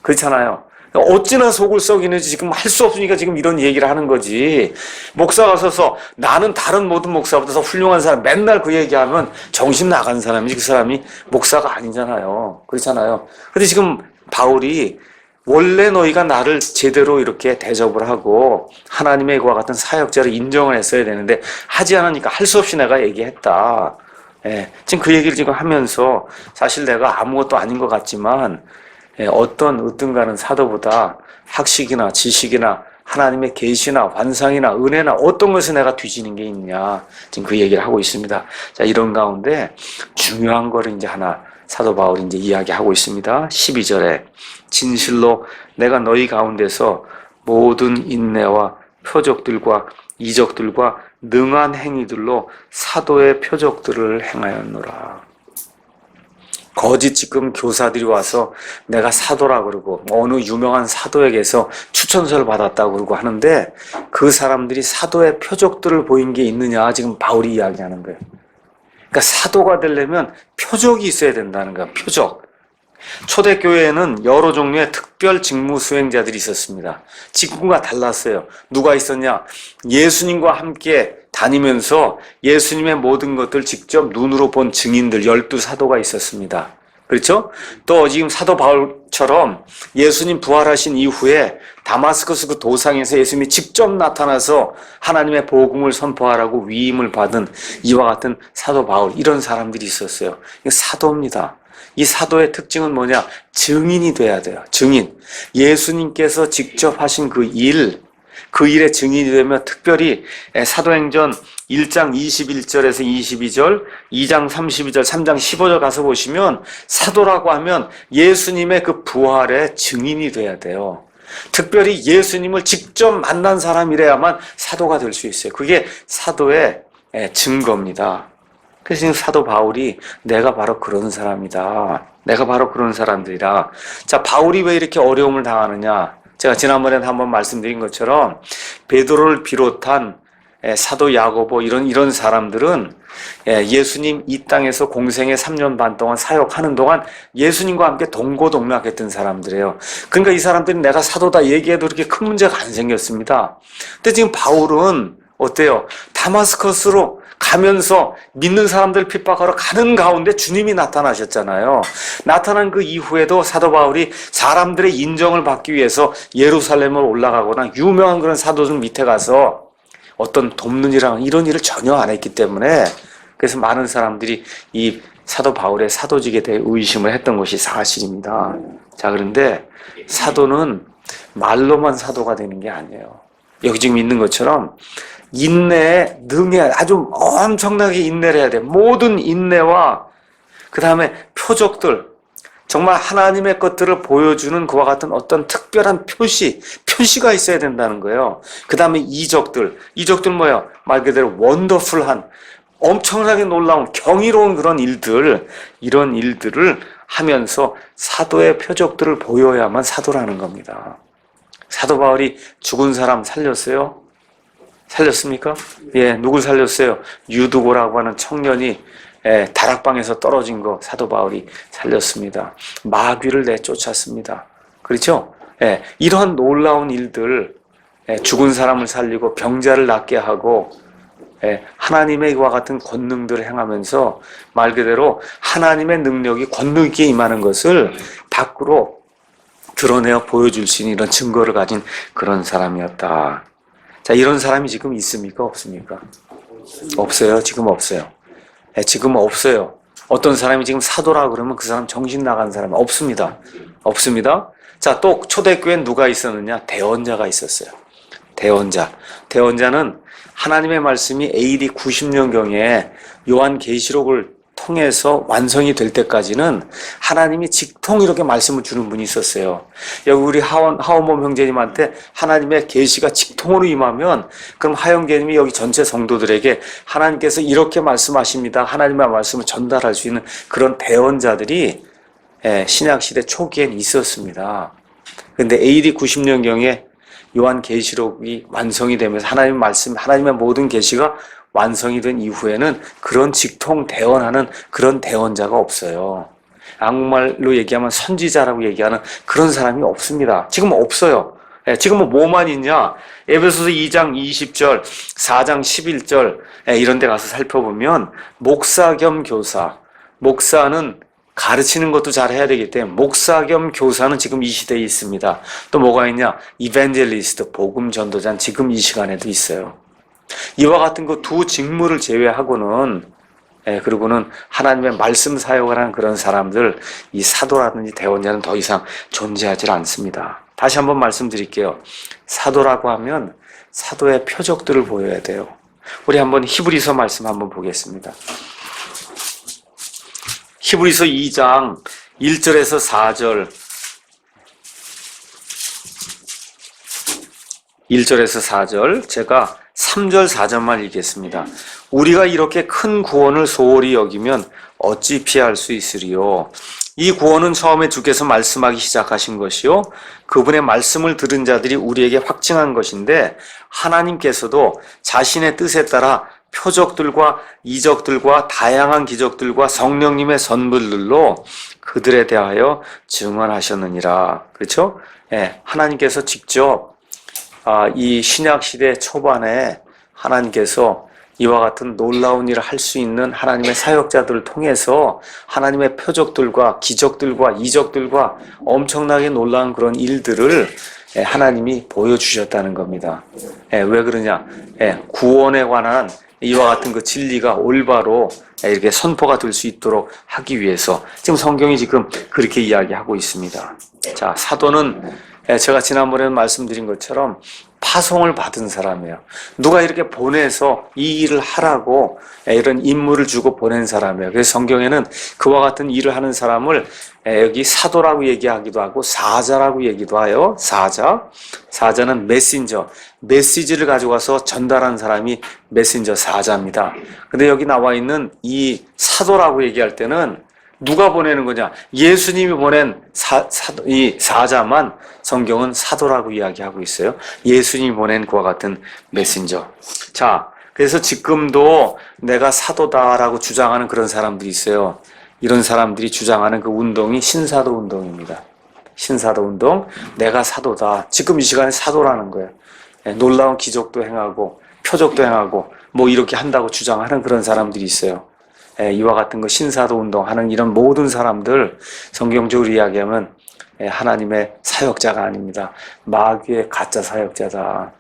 그렇잖아요. 어찌나 속을 썩이는지 지금 할 수 없으니까 지금 이런 얘기를 하는 거지. 목사가 서서 나는 다른 모든 목사보다 더 훌륭한 사람 맨날 그 얘기하면 정신 나간 사람이지 그 사람이 목사가 아니잖아요. 그렇잖아요. 근데 지금 바울이 원래 너희가 나를 제대로 이렇게 대접을 하고 하나님의 그와 같은 사역자로 인정을 했어야 되는데 하지 않으니까 할 수 없이 내가 얘기했다. 예, 지금 그 얘기를 지금 하면서 사실 내가 아무것도 아닌 것 같지만 어떤가는 사도보다 학식이나 지식이나 하나님의 계시나 환상이나 은혜나 어떤 것을 내가 뒤지는 게 있냐. 지금 그 얘기를 하고 있습니다. 자, 이런 가운데 중요한 거를 이제 하나 사도 바울이 이제 이야기하고 있습니다. 12절에 진실로 내가 너희 가운데서 모든 인내와 표적들과 이적들과 능한 행위들로 사도의 표적들을 행하였노라. 거짓 지금 교사들이 와서 내가 사도라 그러고 어느 유명한 사도에게서 추천서를 받았다고 그러고 하는데 그 사람들이 사도의 표적들을 보인 게 있느냐 지금 바울이 이야기하는 거예요. 그러니까 사도가 되려면 표적이 있어야 된다는 거야. 표적. 초대교회에는 여러 종류의 특별 직무 수행자들이 있었습니다. 직무가 달랐어요. 누가 있었냐? 예수님과 함께 다니면서 예수님의 모든 것들 직접 눈으로 본 증인들 12사도가 있었습니다. 그렇죠? 또 지금 사도 바울처럼 예수님 부활하신 이후에 다마스커스 그 도상에서 예수님이 직접 나타나서 하나님의 복음을 선포하라고 위임을 받은 이와 같은 사도 바울 이런 사람들이 있었어요. 이거 사도입니다. 이 사도의 특징은 뭐냐? 증인이 돼야 돼요. 증인. 예수님께서 직접 하신 그 일의 증인이 되면 특별히 사도행전 1장 21절에서 22절, 2장 32절, 3장 15절 가서 보시면 사도라고 하면 예수님의 그 부활의 증인이 돼야 돼요. 특별히 예수님을 직접 만난 사람이래야만 사도가 될 수 있어요. 그게 사도의 증거입니다. 그래서 지금 사도 바울이 내가 바로 그런 사람이다. 내가 바로 그런 사람들이다. 자, 바울이 왜 이렇게 어려움을 당하느냐? 제가 지난번에 한번 말씀드린 것처럼 베드로를 비롯한 사도 야고보 이런 사람들은 예수님 이 땅에서 공생의 3년 반 동안 사역하는 동안 예수님과 함께 동고동락했던 사람들이에요. 그러니까 이 사람들이 내가 사도다 얘기해도 이렇게 큰 문제가 안 생겼습니다. 근데 지금 바울은 어때요? 다마스커스로 가면서 믿는 사람들 핍박하러 가는 가운데 주님이 나타나셨잖아요. 나타난 그 이후에도 사도 바울이 사람들의 인정을 받기 위해서 예루살렘을 올라가거나 유명한 그런 사도들 밑에 가서 어떤 돕는 일이랑 이런 일을 전혀 안 했기 때문에 그래서 많은 사람들이 이 사도 바울의 사도직에 대해 의심을 했던 것이 사실입니다. 자, 그런데 사도는 말로만 사도가 되는 게 아니에요. 여기 지금 있는 것처럼 인내에 능해야 아주 엄청나게 인내를 해야 돼. 모든 인내와 그 다음에 표적들, 정말 하나님의 것들을 보여주는 그와 같은 어떤 특별한 표시가 있어야 된다는 거예요. 그 다음에 이적들 뭐예요? 말 그대로 원더풀한 엄청나게 놀라운 경이로운 그런 일들, 이런 일들을 하면서 사도의 표적들을 보여야만 사도라는 겁니다. 사도 바울이 죽은 사람 살렸어요? 살렸습니까? 예, 누굴 살렸어요? 유두고라고 하는 청년이 다락방에서 떨어진 거 사도 바울이 살렸습니다. 마귀를 내쫓았습니다. 그렇죠? 예, 이런 놀라운 일들, 죽은 사람을 살리고 병자를 낫게 하고 하나님의 이와 같은 권능들을 행하면서 말 그대로 하나님의 능력이 권능 있게 임하는 것을 밖으로 드러내어 보여줄 수 있는 이런 증거를 가진 그런 사람이었다. 자, 이런 사람이 지금 있습니까? 없습니까? 없어요. 지금 없어요. 지금 없어요. 어떤 사람이 지금 사도라 그러면 그 사람 정신 나간 사람 없습니다. 없습니다. 자, 또 초대교회엔 누가 있었느냐? 대언자가 있었어요. 대언자는 하나님의 말씀이 AD 90년경에 요한계시록을 통해서 완성이 될 때까지는 하나님이 직통 이렇게 말씀을 주는 분이 있었어요. 여기 우리 하원범 형제님한테 하나님의 계시가 직통으로 임하면 그럼 하영계님이 여기 전체 성도들에게 하나님께서 이렇게 말씀하십니다. 하나님의 말씀을 전달할 수 있는 그런 대언자들이 신약시대 초기엔 있었습니다. 그런데 AD 90년경에 요한계시록이 완성이 되면서 하나님의 말씀, 하나님의 모든 계시가 완성이 된 이후에는 그런 직통 대언하는 그런 대언자가 없어요. 한국말로 얘기하면 선지자라고 얘기하는 그런 사람이 없습니다. 지금 없어요. 지금은 뭐만 있냐? 에베소서 2장 20절, 4장 11절 이런 데 가서 살펴보면 목사 겸 교사, 목사는 가르치는 것도 잘 해야 되기 때문에 목사 겸 교사는 지금 이 시대에 있습니다. 또 뭐가 있냐? 이벤젤리스트, 복음 전도자는 지금 이 시간에도 있어요. 이와 같은 그 두 직무를 제외하고는 그리고는 하나님의 말씀 사역을 하는 그런 사람들, 이 사도라든지 대원자는 더 이상 존재하지 않습니다. 다시 한번 말씀드릴게요. 사도라고 하면 사도의 표적들을 보여야 돼요. 우리 한번 히브리서 말씀 한번 보겠습니다. 히브리서 2장 1절에서 4절 1절에서 4절 제가 3절 4절만 읽겠습니다. 우리가 이렇게 큰 구원을 소홀히 여기면 어찌 피할 수 있으리요. 이 구원은 처음에 주께서 말씀하기 시작하신 것이요 그분의 말씀을 들은 자들이 우리에게 확증한 것인데 하나님께서도 자신의 뜻에 따라 표적들과 이적들과 다양한 기적들과 성령님의 선물들로 그들에 대하여 증언하셨느니라. 그렇죠? 하나님께서 직접 이 신약 시대 초반에 하나님께서 이와 같은 놀라운 일을 할 수 있는 하나님의 사역자들을 통해서 하나님의 표적들과 기적들과 이적들과 엄청나게 놀라운 그런 일들을 하나님이 보여주셨다는 겁니다. 왜 그러냐? 구원에 관한 이와 같은 그 진리가 올바로 이렇게 선포가 될 수 있도록 하기 위해서 지금 성경이 지금 그렇게 이야기하고 있습니다. 자, 사도는 제가 지난번에 말씀드린 것처럼 파송을 받은 사람이에요. 누가 이렇게 보내서 이 일을 하라고 이런 임무를 주고 보낸 사람이에요. 그래서 성경에는 그와 같은 일을 하는 사람을 여기 사도라고 얘기하기도 하고 사자라고 얘기도 해요. 사자는 메신저, 메시지를 가져가서 전달한 사람이 메신저 사자입니다. 근데 여기 나와 있는 이 사도라고 얘기할 때는 누가 보내는 거냐? 예수님이 보낸 이 사자만 성경은 사도라고 이야기하고 있어요. 예수님이 보낸 그와 같은 메신저. 자, 그래서 지금도 내가 사도다라고 주장하는 그런 사람들이 있어요. 이런 사람들이 주장하는 그 운동이 신사도 운동입니다. 신사도 운동, 내가 사도다. 지금 이 시간에 사도라는 거예요. 놀라운 기적도 행하고 표적도 행하고 뭐 이렇게 한다고 주장하는 그런 사람들이 있어요. 이와 같은 거 신사도 운동하는 이런 모든 사람들 성경적으로 이야기하면 하나님의 사역자가 아닙니다. 마귀의 가짜 사역자다.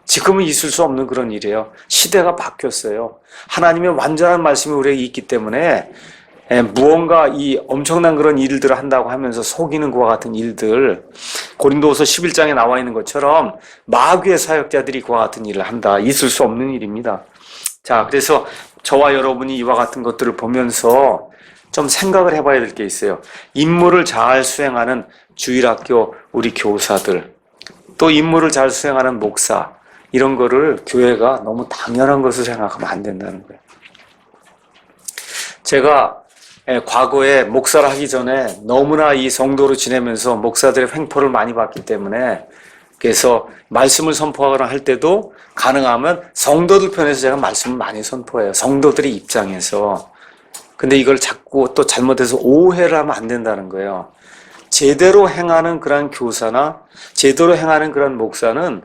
지금은 있을 수 없는 그런 일이에요. 시대가 바뀌었어요. 하나님의 완전한 말씀이 우리에게 있기 때문에 무언가 이 엄청난 그런 일들을 한다고 하면서 속이는 그와 같은 일들, 고린도후서 11장에 나와 있는 것처럼 마귀의 사역자들이 그와 같은 일을 한다. 있을 수 없는 일입니다. 자, 그래서 저와 여러분이 이와 같은 것들을 보면서 좀 생각을 해봐야 될 게 있어요. 임무를 잘 수행하는 주일학교 우리 교사들, 또 임무를 잘 수행하는 목사, 이런 거를 교회가 너무 당연한 것을 생각하면 안 된다는 거예요. 제가 과거에 목사를 하기 전에 너무나 이 성도로 지내면서 목사들의 횡포를 많이 받기 때문에 그래서 말씀을 선포하거나 할 때도 가능하면 성도들 편에서 제가 말씀을 많이 선포해요. 성도들의 입장에서. 근데 이걸 자꾸 또 잘못해서 오해를 하면 안 된다는 거예요. 제대로 행하는 그런 교사나 제대로 행하는 그런 목사는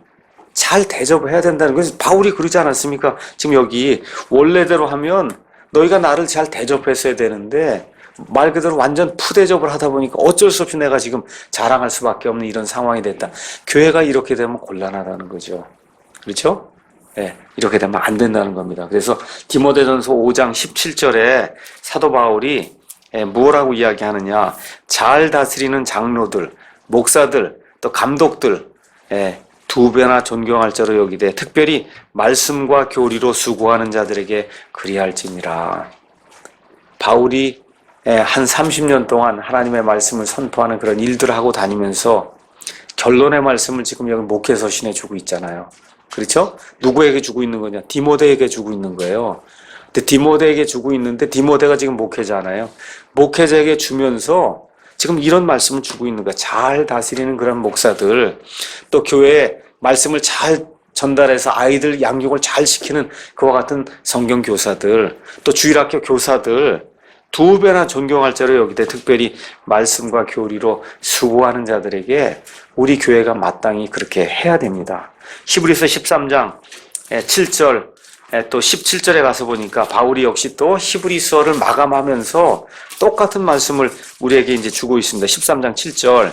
잘 대접을 해야 된다는 거예요. 바울이 그러지 않았습니까? 지금 여기 원래대로 하면 너희가 나를 잘 대접했어야 되는데 말 그대로 완전 푸대접을 하다 보니까 어쩔 수 없이 내가 지금 자랑할 수밖에 없는 이런 상황이 됐다. 교회가 이렇게 되면 곤란하다는 거죠. 그렇죠? 이렇게 되면 안 된다는 겁니다. 그래서 디모데전서 5장 17절에 사도 바울이 뭐라고 이야기하느냐? 잘 다스리는 장로들, 목사들, 또 감독들, 두 배나 존경할 자로 여기되 특별히 말씀과 교리로 수고하는 자들에게 그리할지니라. 바울이 한 30년 동안 하나님의 말씀을 선포하는 그런 일들을 하고 다니면서 결론의 말씀을 지금 여기 목회 서신에 주고 있잖아요. 그렇죠? 누구에게 주고 있는 거냐? 디모데에게 주고 있는 거예요. 근데 디모데에게 주고 있는데 디모데가 지금 목회자잖아요. 목회자에게 주면서 지금 이런 말씀을 주고 있는 거야. 잘 다스리는 그런 목사들, 또 교회에 말씀을 잘 전달해서 아이들 양육을 잘 시키는 그와 같은 성경 교사들, 또 주일학교 교사들, 두 배나 존경할 자로 여기되 특별히 말씀과 교리로 수고하는 자들에게 우리 교회가 마땅히 그렇게 해야 됩니다. 히브리서 13장 7절 또 17절에 가서 보니까 바울이 역시 또 히브리서를 마감하면서 똑같은 말씀을 우리에게 이제 주고 있습니다. 13장 7절.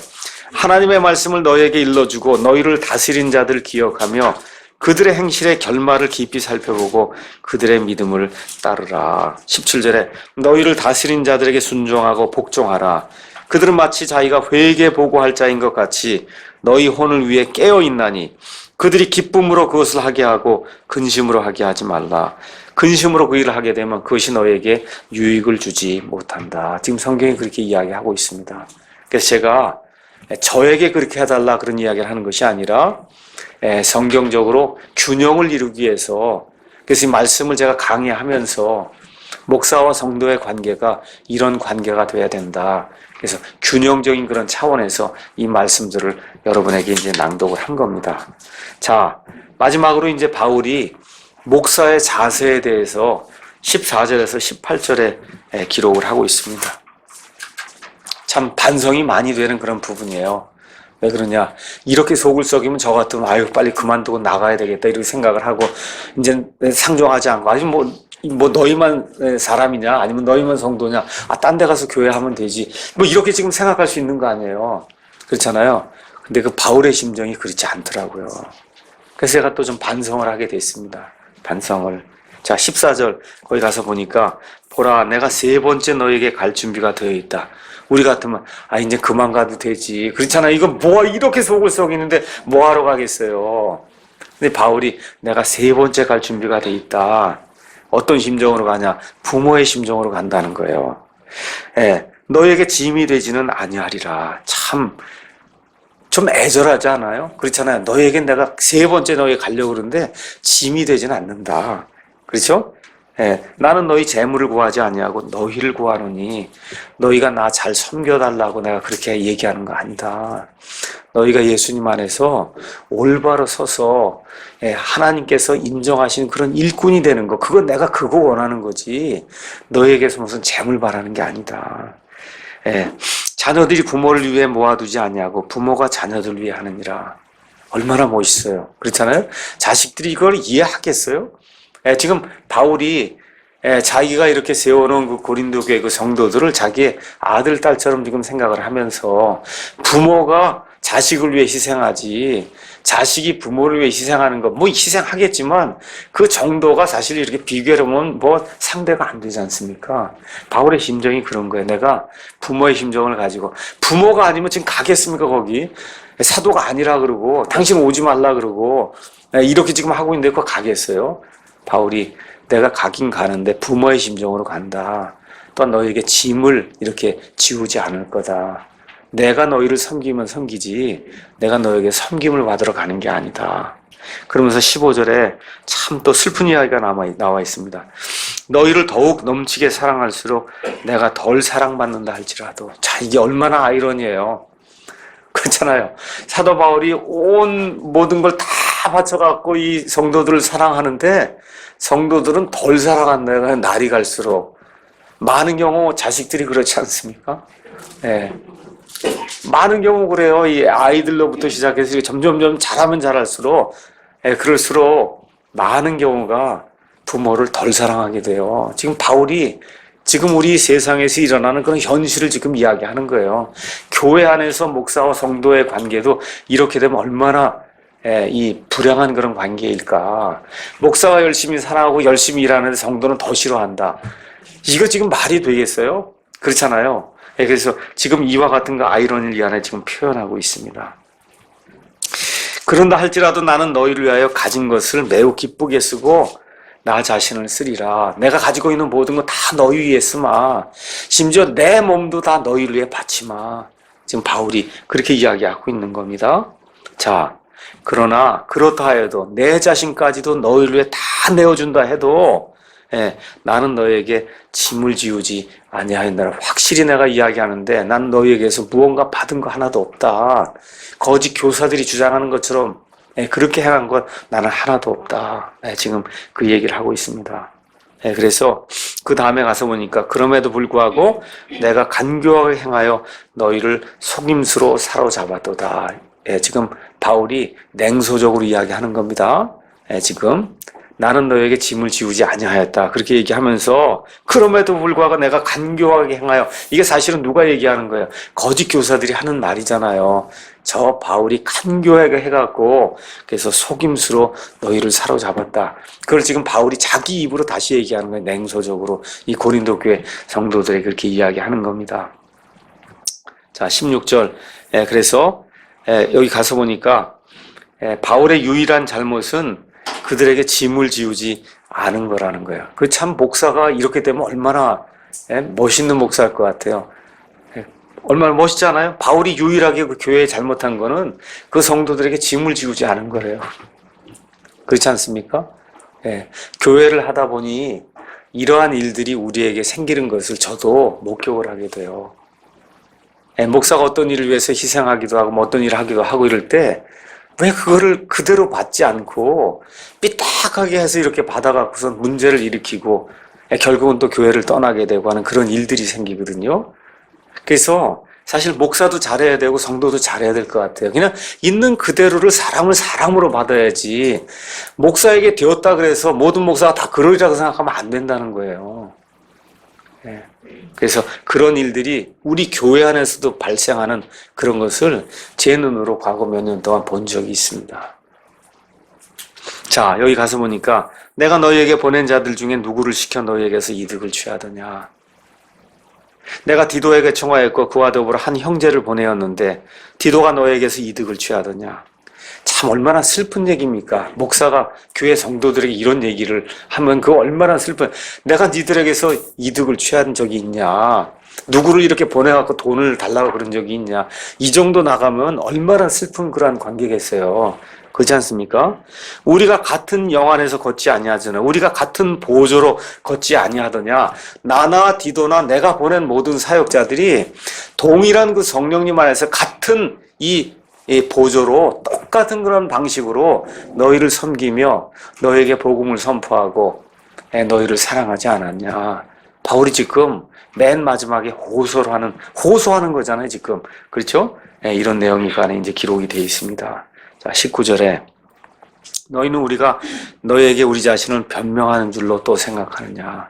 하나님의 말씀을 너희에게 일러주고 너희를 다스린 자들 기억하며 그들의 행실의 결말을 깊이 살펴보고 그들의 믿음을 따르라. 17절에 너희를 다스린 자들에게 순종하고 복종하라. 그들은 마치 자기가 회개 보고할 자인 것 같이 너희 혼을 위해 깨어 있나니 그들이 기쁨으로 그것을 하게 하고 근심으로 하게 하지 말라. 근심으로 그 일을 하게 되면 그것이 너에게 유익을 주지 못한다. 지금 성경이 그렇게 이야기하고 있습니다. 그래서 제가 저에게 그렇게 해달라 그런 이야기를 하는 것이 아니라 성경적으로 균형을 이루기 위해서, 그래서 이 말씀을 제가 강의하면서 목사와 성도의 관계가 이런 관계가 돼야 된다. 그래서 균형적인 그런 차원에서 이 말씀들을 여러분에게 이제 낭독을 한 겁니다. 자, 마지막으로 이제 바울이 목사의 자세에 대해서 14절에서 18절에 기록을 하고 있습니다. 참 반성이 많이 되는 그런 부분이에요. 왜 그러냐? 이렇게 속을 썩이면 저 같으면 아유 빨리 그만두고 나가야 되겠다 이렇게 생각을 하고 이제 상종하지 않고 아니 뭐 너희만 사람이냐 아니면 너희만 성도냐 딴 데 가서 교회하면 되지 뭐 이렇게 지금 생각할 수 있는 거 아니에요. 그렇잖아요. 근데 그 바울의 심정이 그렇지 않더라고요. 그래서 제가 또 좀 반성을 하게 됐습니다. 반성을. 자, 14절 거기 가서 보니까 보라 내가 세 번째 너에게 갈 준비가 되어 있다. 우리 같으면 이제 그만 가도 되지. 그렇잖아요. 이거 뭐 이렇게 속을 썩이는데 뭐 하러 가겠어요. 근데 바울이 내가 세 번째 갈 준비가 돼 있다. 어떤 심정으로 가냐? 부모의 심정으로 간다는 거예요. 너에게 짐이 되지는 아니하리라. 참 좀 애절하지 않아요? 그렇잖아요. 너에게 내가 세 번째 너에게 가려고 그러는데 짐이 되지는 않는다. 그렇죠? 나는 너희 재물을 구하지 아니하고 너희를 구하노니 너희가 나 잘 섬겨달라고 내가 그렇게 얘기하는 거 아니다. 너희가 예수님 안에서 올바로 서서 하나님께서 인정하신 그런 일꾼이 되는 거, 그건 내가 그거 원하는 거지 너희에게서 무슨 재물 바라는 게 아니다. 자녀들이 부모를 위해 모아두지 아니하고 부모가 자녀들을 위해 하느니라. 얼마나 멋있어요. 그렇잖아요. 자식들이 이걸 이해하겠어요? 지금 바울이 자기가 이렇게 세워놓은 그 고린도 교회 그 성도들을 자기의 아들, 딸처럼 지금 생각을 하면서 부모가 자식을 위해 희생하지 자식이 부모를 위해 희생하는 거 뭐 희생하겠지만 그 정도가 사실 이렇게 비교해보면 뭐 상대가 안 되지 않습니까? 바울의 심정이 그런 거예요. 내가 부모의 심정을 가지고 부모가 아니면 지금 가겠습니까 거기? 사도가 아니라 그러고 당신 오지 말라 그러고 이렇게 지금 하고 있는데 그거 가겠어요? 바울이 내가 가긴 가는데 부모의 심정으로 간다. 또 너에게 짐을 이렇게 지우지 않을 거다. 내가 너희를 섬기면 섬기지 내가 너에게 섬김을 받으러 가는 게 아니다. 그러면서 15절에 참 또 슬픈 이야기가 나와 있습니다. 너희를 더욱 넘치게 사랑할수록 내가 덜 사랑받는다 할지라도. 자, 이게 얼마나 아이러니해요. 그렇잖아요. 사도 바울이 온 모든 걸 다 바쳐갖고 이 성도들을 사랑하는데 성도들은 덜 사랑한다. 날이 갈수록. 많은 경우 자식들이 그렇지 않습니까? 많은 경우 그래요. 이 아이들로부터 시작해서 점점 잘하면 잘할수록 그럴수록 많은 경우가 부모를 덜 사랑하게 돼요. 지금 바울이 지금 우리 세상에서 일어나는 그런 현실을 지금 이야기하는 거예요. 교회 안에서 목사와 성도의 관계도 이렇게 되면 얼마나 이 불행한 그런 관계일까. 목사가 열심히 사랑하고 열심히 일하는데 성도는 더 싫어한다. 이거 지금 말이 되겠어요? 그렇잖아요. 그래서 지금 이와 같은 거 아이러니를 이 안에 지금 표현하고 있습니다. 그런다 할지라도 나는 너희를 위하여 가진 것을 매우 기쁘게 쓰고 나 자신을 쓰리라. 내가 가지고 있는 모든 거 다 너희 위해 쓰마. 심지어 내 몸도 다 너희를 위해 바치마. 지금 바울이 그렇게 이야기하고 있는 겁니다. 자, 그러나 그렇다 해도 내 자신까지도 너희를 위해 다 내어준다 해도 나는 너에게 짐을 지우지 아니하였노라. 확실히 내가 이야기하는데 난 너희에게서 무언가 받은 거 하나도 없다. 거짓 교사들이 주장하는 것처럼 그렇게 행한 건 나는 하나도 없다. 지금 그 얘기를 하고 있습니다. 그래서 그 다음에 가서 보니까 그럼에도 불구하고 내가 간교하게 행하여 너희를 속임수로 사로잡았도다. 지금 바울이 냉소적으로 이야기하는 겁니다. 지금 나는 너에게 짐을 지우지 아니하였다. 그렇게 얘기하면서 그럼에도 불구하고 내가 간교하게 행하여, 이게 사실은 누가 얘기하는 거예요? 거짓 교사들이 하는 말이잖아요. 저 바울이 간교하게 해갖고 그래서 속임수로 너희를 사로잡았다. 그걸 지금 바울이 자기 입으로 다시 얘기하는 거예요. 냉소적으로 이 고린도 교회 성도들에게 그렇게 이야기하는 겁니다. 자, 16절. 그래서 여기 가서 보니까 바울의 유일한 잘못은 그들에게 짐을 지우지 않은 거라는 거예요. 그 참 목사가 이렇게 되면 얼마나 멋있는 목사일 것 같아요. 얼마나 멋있지 않아요? 바울이 유일하게 그 교회에 잘못한 거는 그 성도들에게 짐을 지우지 않은 거래요. 그렇지 않습니까? 교회를 하다 보니 이러한 일들이 우리에게 생기는 것을 저도 목격을 하게 돼요. 목사가 어떤 일을 위해서 희생하기도 하고 뭐 어떤 일을 하기도 하고 이럴 때 왜 그거를 그대로 받지 않고 삐딱하게 해서 이렇게 받아갖고서 문제를 일으키고 결국은 또 교회를 떠나게 되고 하는 그런 일들이 생기거든요. 그래서 사실 목사도 잘해야 되고 성도도 잘해야 될 것 같아요. 그냥 있는 그대로를 사람을 사람으로 받아야지 목사에게 되었다 그래서 모든 목사가 다 그러리라고 생각하면 안 된다는 거예요. 그래서 그런 일들이 우리 교회 안에서도 발생하는 그런 것을 제 눈으로 과거 몇 년 동안 본 적이 있습니다. 자, 여기 가서 보니까 내가 너희에게 보낸 자들 중에 누구를 시켜 너희에게서 이득을 취하더냐. 내가 디도에게 청하였고 그와 더불어 한 형제를 보내었는데 디도가 너희에게서 이득을 취하더냐. 참 얼마나 슬픈 얘기입니까? 목사가 교회 성도들에게 이런 얘기를 하면 그거 얼마나 슬픈, 내가 니들에게서 이득을 취한 적이 있냐? 누구를 이렇게 보내갖고 돈을 달라고 그런 적이 있냐? 이 정도 나가면 얼마나 슬픈 그러한 관계겠어요. 그렇지 않습니까? 우리가 같은 영 안에서 걷지 아니하잖아. 우리가 같은 보조로 걷지 아니하더냐. 나나 디도나 내가 보낸 모든 사역자들이 동일한 그 성령님 안에서 같은 이 보조로 똑같은 그런 방식으로 너희를 섬기며 너희에게 복음을 선포하고 너희를 사랑하지 않았냐. 바울이 지금 맨 마지막에 호소하는 거잖아요, 지금. 그렇죠? 이런 내용이 그 안에 이제 기록이 되어 있습니다. 자, 19절에 너희는 우리가 너희에게 우리 자신을 변명하는 줄로 또 생각하느냐.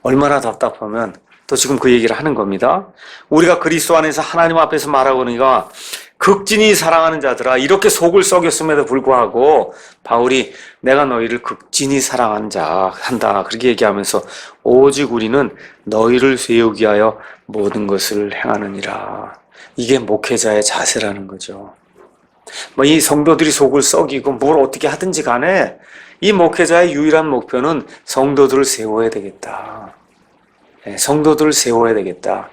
얼마나 답답하면 또 지금 그 얘기를 하는 겁니다. 우리가 그리스도 안에서 하나님 앞에서 말하거니와 극진히 사랑하는 자들아, 이렇게 속을 썩였음에도 불구하고 바울이 내가 너희를 극진히 사랑하는 자 한다 그렇게 얘기하면서 오직 우리는 너희를 세우기 위하여 모든 것을 행하느니라. 이게 목회자의 자세라는 거죠. 뭐 이 성도들이 속을 썩이고 뭘 어떻게 하든지 간에 이 목회자의 유일한 목표는 성도들을 세워야 되겠다. 성도들을 세워야 되겠다.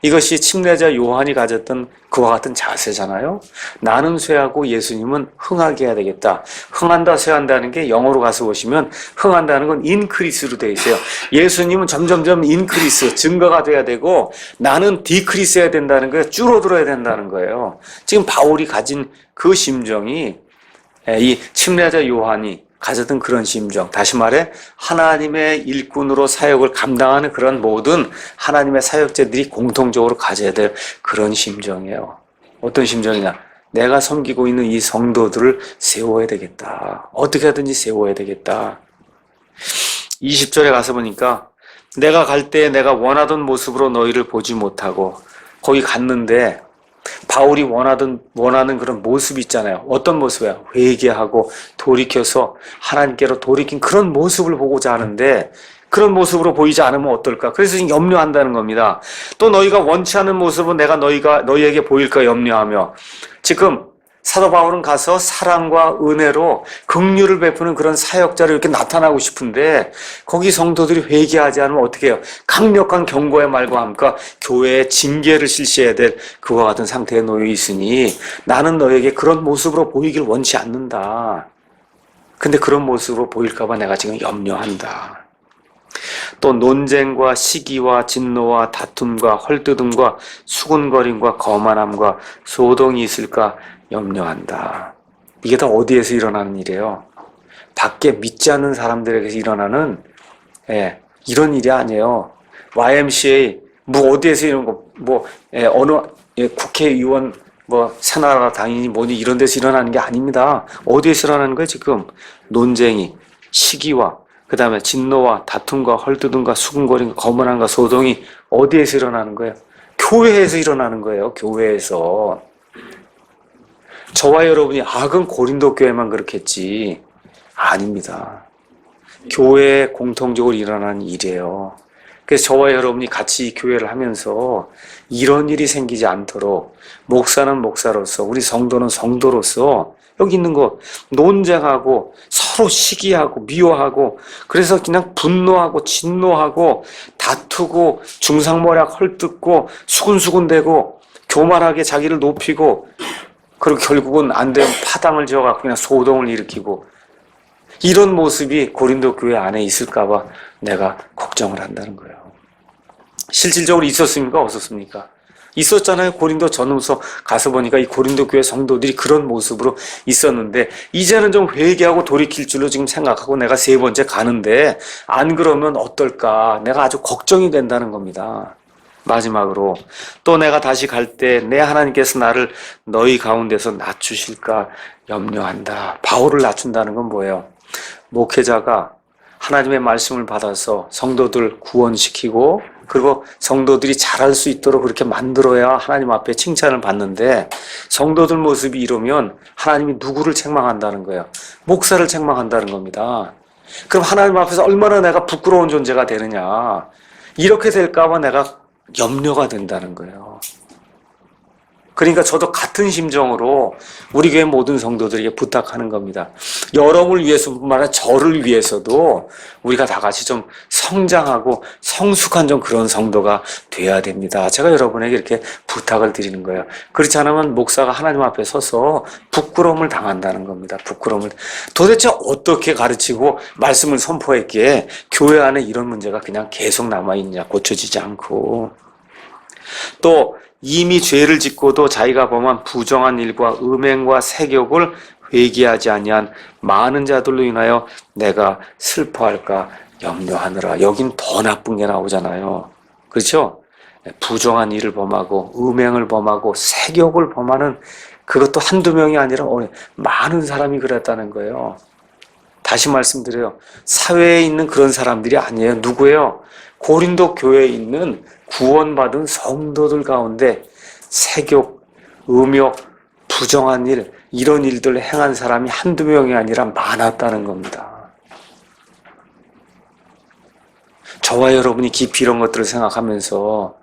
이것이 침례자 요한이 가졌던 그와 같은 자세잖아요. 나는 쇠하고 예수님은 흥하게 해야 되겠다. 흥한다, 쇠한다는 게 영어로 가서 보시면 흥한다는 건 인크리스로 되어 있어요. 예수님은 점점점 인크리스, 증가가 돼야 되고 나는 디크리스 해야 된다는 거예요. 줄어들어야 된다는 거예요. 지금 바울이 가진 그 심정이 이 침례자 요한이 가졌던 그런 심정, 다시 말해 하나님의 일꾼으로 사역을 감당하는 그런 모든 하나님의 사역자들이 공통적으로 가져야 될 그런 심정이에요. 어떤 심정이냐? 내가 섬기고 있는 이 성도들을 세워야 되겠다. 어떻게 하든지 세워야 되겠다. 20절에 가서 보니까 내가 갈 때 내가 원하던 모습으로 너희를 보지 못하고, 거기 갔는데 바울이 원하는 그런 모습이 있잖아요. 어떤 모습이에요? 회개하고 돌이켜서 하나님께로 돌이킨 그런 모습을 보고자 하는데 그런 모습으로 보이지 않으면 어떨까? 그래서 지금 염려한다는 겁니다. 또 너희가 원치 않는 모습은 내가 너희에게 보일까 염려하며, 지금 사도 바울은 가서 사랑과 은혜로 긍휼을 베푸는 그런 사역자로 이렇게 나타나고 싶은데 거기 성도들이 회개하지 않으면 어떻게 해요? 강력한 경고의 말과 함께 교회에 징계를 실시해야 될 그와 같은 상태에 놓여 있으니 나는 너에게 그런 모습으로 보이길 원치 않는다. 근데 그런 모습으로 보일까 봐 내가 지금 염려한다. 또 논쟁과 시기와 진노와 다툼과 헐뜯음과 수군거림과 거만함과 소동이 있을까 염려한다. 이게 다 어디에서 일어나는 일이에요? 밖에 믿지 않는 사람들에게서 일어나는 이런 일이 아니에요. YMCA 어디에서 이런 거 어느 국회의원 새나라 당인이 뭐니 이런 데서 일어나는 게 아닙니다. 어디에서 일어나는 거예요? 지금 논쟁이, 시기와 그 다음에 진노와 다툼과 헐뜯음과 수군거림과 거만함과 소동이 어디에서 일어나는 거예요? 교회에서 일어나는 거예요. 교회에서. 저와 여러분이 그건 고린도 교회만 그렇겠지. 아닙니다. 교회에 공통적으로 일어나는 일이에요. 그래서 저와 여러분이 같이 교회를 하면서 이런 일이 생기지 않도록 목사는 목사로서 우리 성도는 성도로서 여기 있는 거 논쟁하고 서로 시기하고 미워하고 그래서 그냥 분노하고 진노하고 다투고 중상모략 헐뜯고 수군수군대고 교만하게 자기를 높이고 그리고 결국은 안 되면 파당을 지어갖고 그냥 소동을 일으키고 이런 모습이 고린도 교회 안에 있을까봐 내가 걱정을 한다는 거예요. 실질적으로 있었습니까? 없었습니까? 있었잖아요. 고린도 전후서 가서 보니까 이 고린도 교회 성도들이 그런 모습으로 있었는데 이제는 좀 회개하고 돌이킬 줄로 지금 생각하고 내가 세 번째 가는데 안 그러면 어떨까? 내가 아주 걱정이 된다는 겁니다. 마지막으로 또 내가 다시 갈 때 내 하나님께서 나를 너희 가운데서 낮추실까 염려한다. 바울을 낮춘다는 건 뭐예요? 목회자가 하나님의 말씀을 받아서 성도들 구원시키고 그리고 성도들이 잘할 수 있도록 그렇게 만들어야 하나님 앞에 칭찬을 받는데 성도들 모습이 이러면 하나님이 누구를 책망한다는 거예요? 목사를 책망한다는 겁니다. 그럼 하나님 앞에서 얼마나 내가 부끄러운 존재가 되느냐. 이렇게 될까 봐 내가 염려가 된다는 거예요. 그러니까 저도 같은 심정으로 우리 교회 모든 성도들에게 부탁하는 겁니다. 여러분을 위해서뿐만 아니라 저를 위해서도 우리가 다 같이 좀 성장하고 성숙한 좀 그런 성도가 돼야 됩니다. 제가 여러분에게 이렇게 부탁을 드리는 거예요. 그렇지 않으면 목사가 하나님 앞에 서서 부끄러움을 당한다는 겁니다. 부끄러움을. 도대체 어떻게 가르치고 말씀을 선포했기에 교회 안에 이런 문제가 그냥 계속 남아있냐, 고쳐지지 않고. 또 이미 죄를 짓고도 자기가 범한 부정한 일과 음행과 세욕을 회개하지 아니한 많은 자들로 인하여 내가 슬퍼할까 염려하느라. 여긴 더 나쁜 게 나오잖아요. 그렇죠? 부정한 일을 범하고 음행을 범하고 세욕을 범하는 그것도 한두 명이 아니라 많은 사람이 그랬다는 거예요. 다시 말씀드려요. 사회에 있는 그런 사람들이 아니에요. 누구예요? 고린도 교회에 있는 구원받은 성도들 가운데 세욕, 음욕, 부정한 일, 이런 일들을 행한 사람이 한두 명이 아니라 많았다는 겁니다. 저와 여러분이 깊이 이런 것들을 생각하면서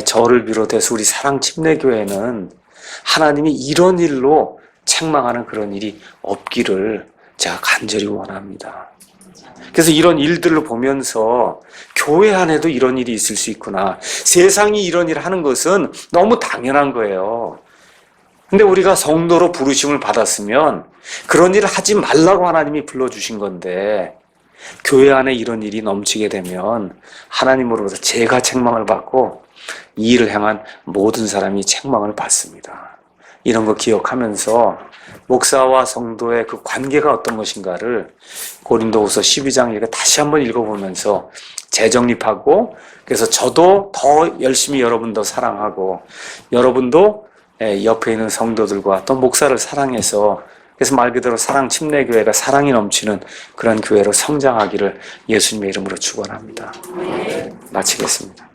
저를 비롯해서 우리 사랑침례교회는 하나님이 이런 일로 책망하는 그런 일이 없기를 제가 간절히 원합니다. 그래서 이런 일들을 보면서 교회 안에도 이런 일이 있을 수 있구나. 세상이 이런 일을 하는 것은 너무 당연한 거예요. 근데 우리가 성도로 부르심을 받았으면 그런 일을 하지 말라고 하나님이 불러주신 건데 교회 안에 이런 일이 넘치게 되면 하나님으로부터 제가 책망을 받고 이 일을 행한 모든 사람이 책망을 받습니다. 이런 거 기억하면서 목사와 성도의 그 관계가 어떤 것인가를 고린도후서 12장 이렇게 다시 한번 읽어보면서 재정립하고 그래서 저도 더 열심히 여러분 더 사랑하고 여러분도 옆에 있는 성도들과 또 목사를 사랑해서 그래서 말 그대로 사랑 침례교회가 사랑이 넘치는 그런 교회로 성장하기를 예수님의 이름으로 축원합니다. 마치겠습니다.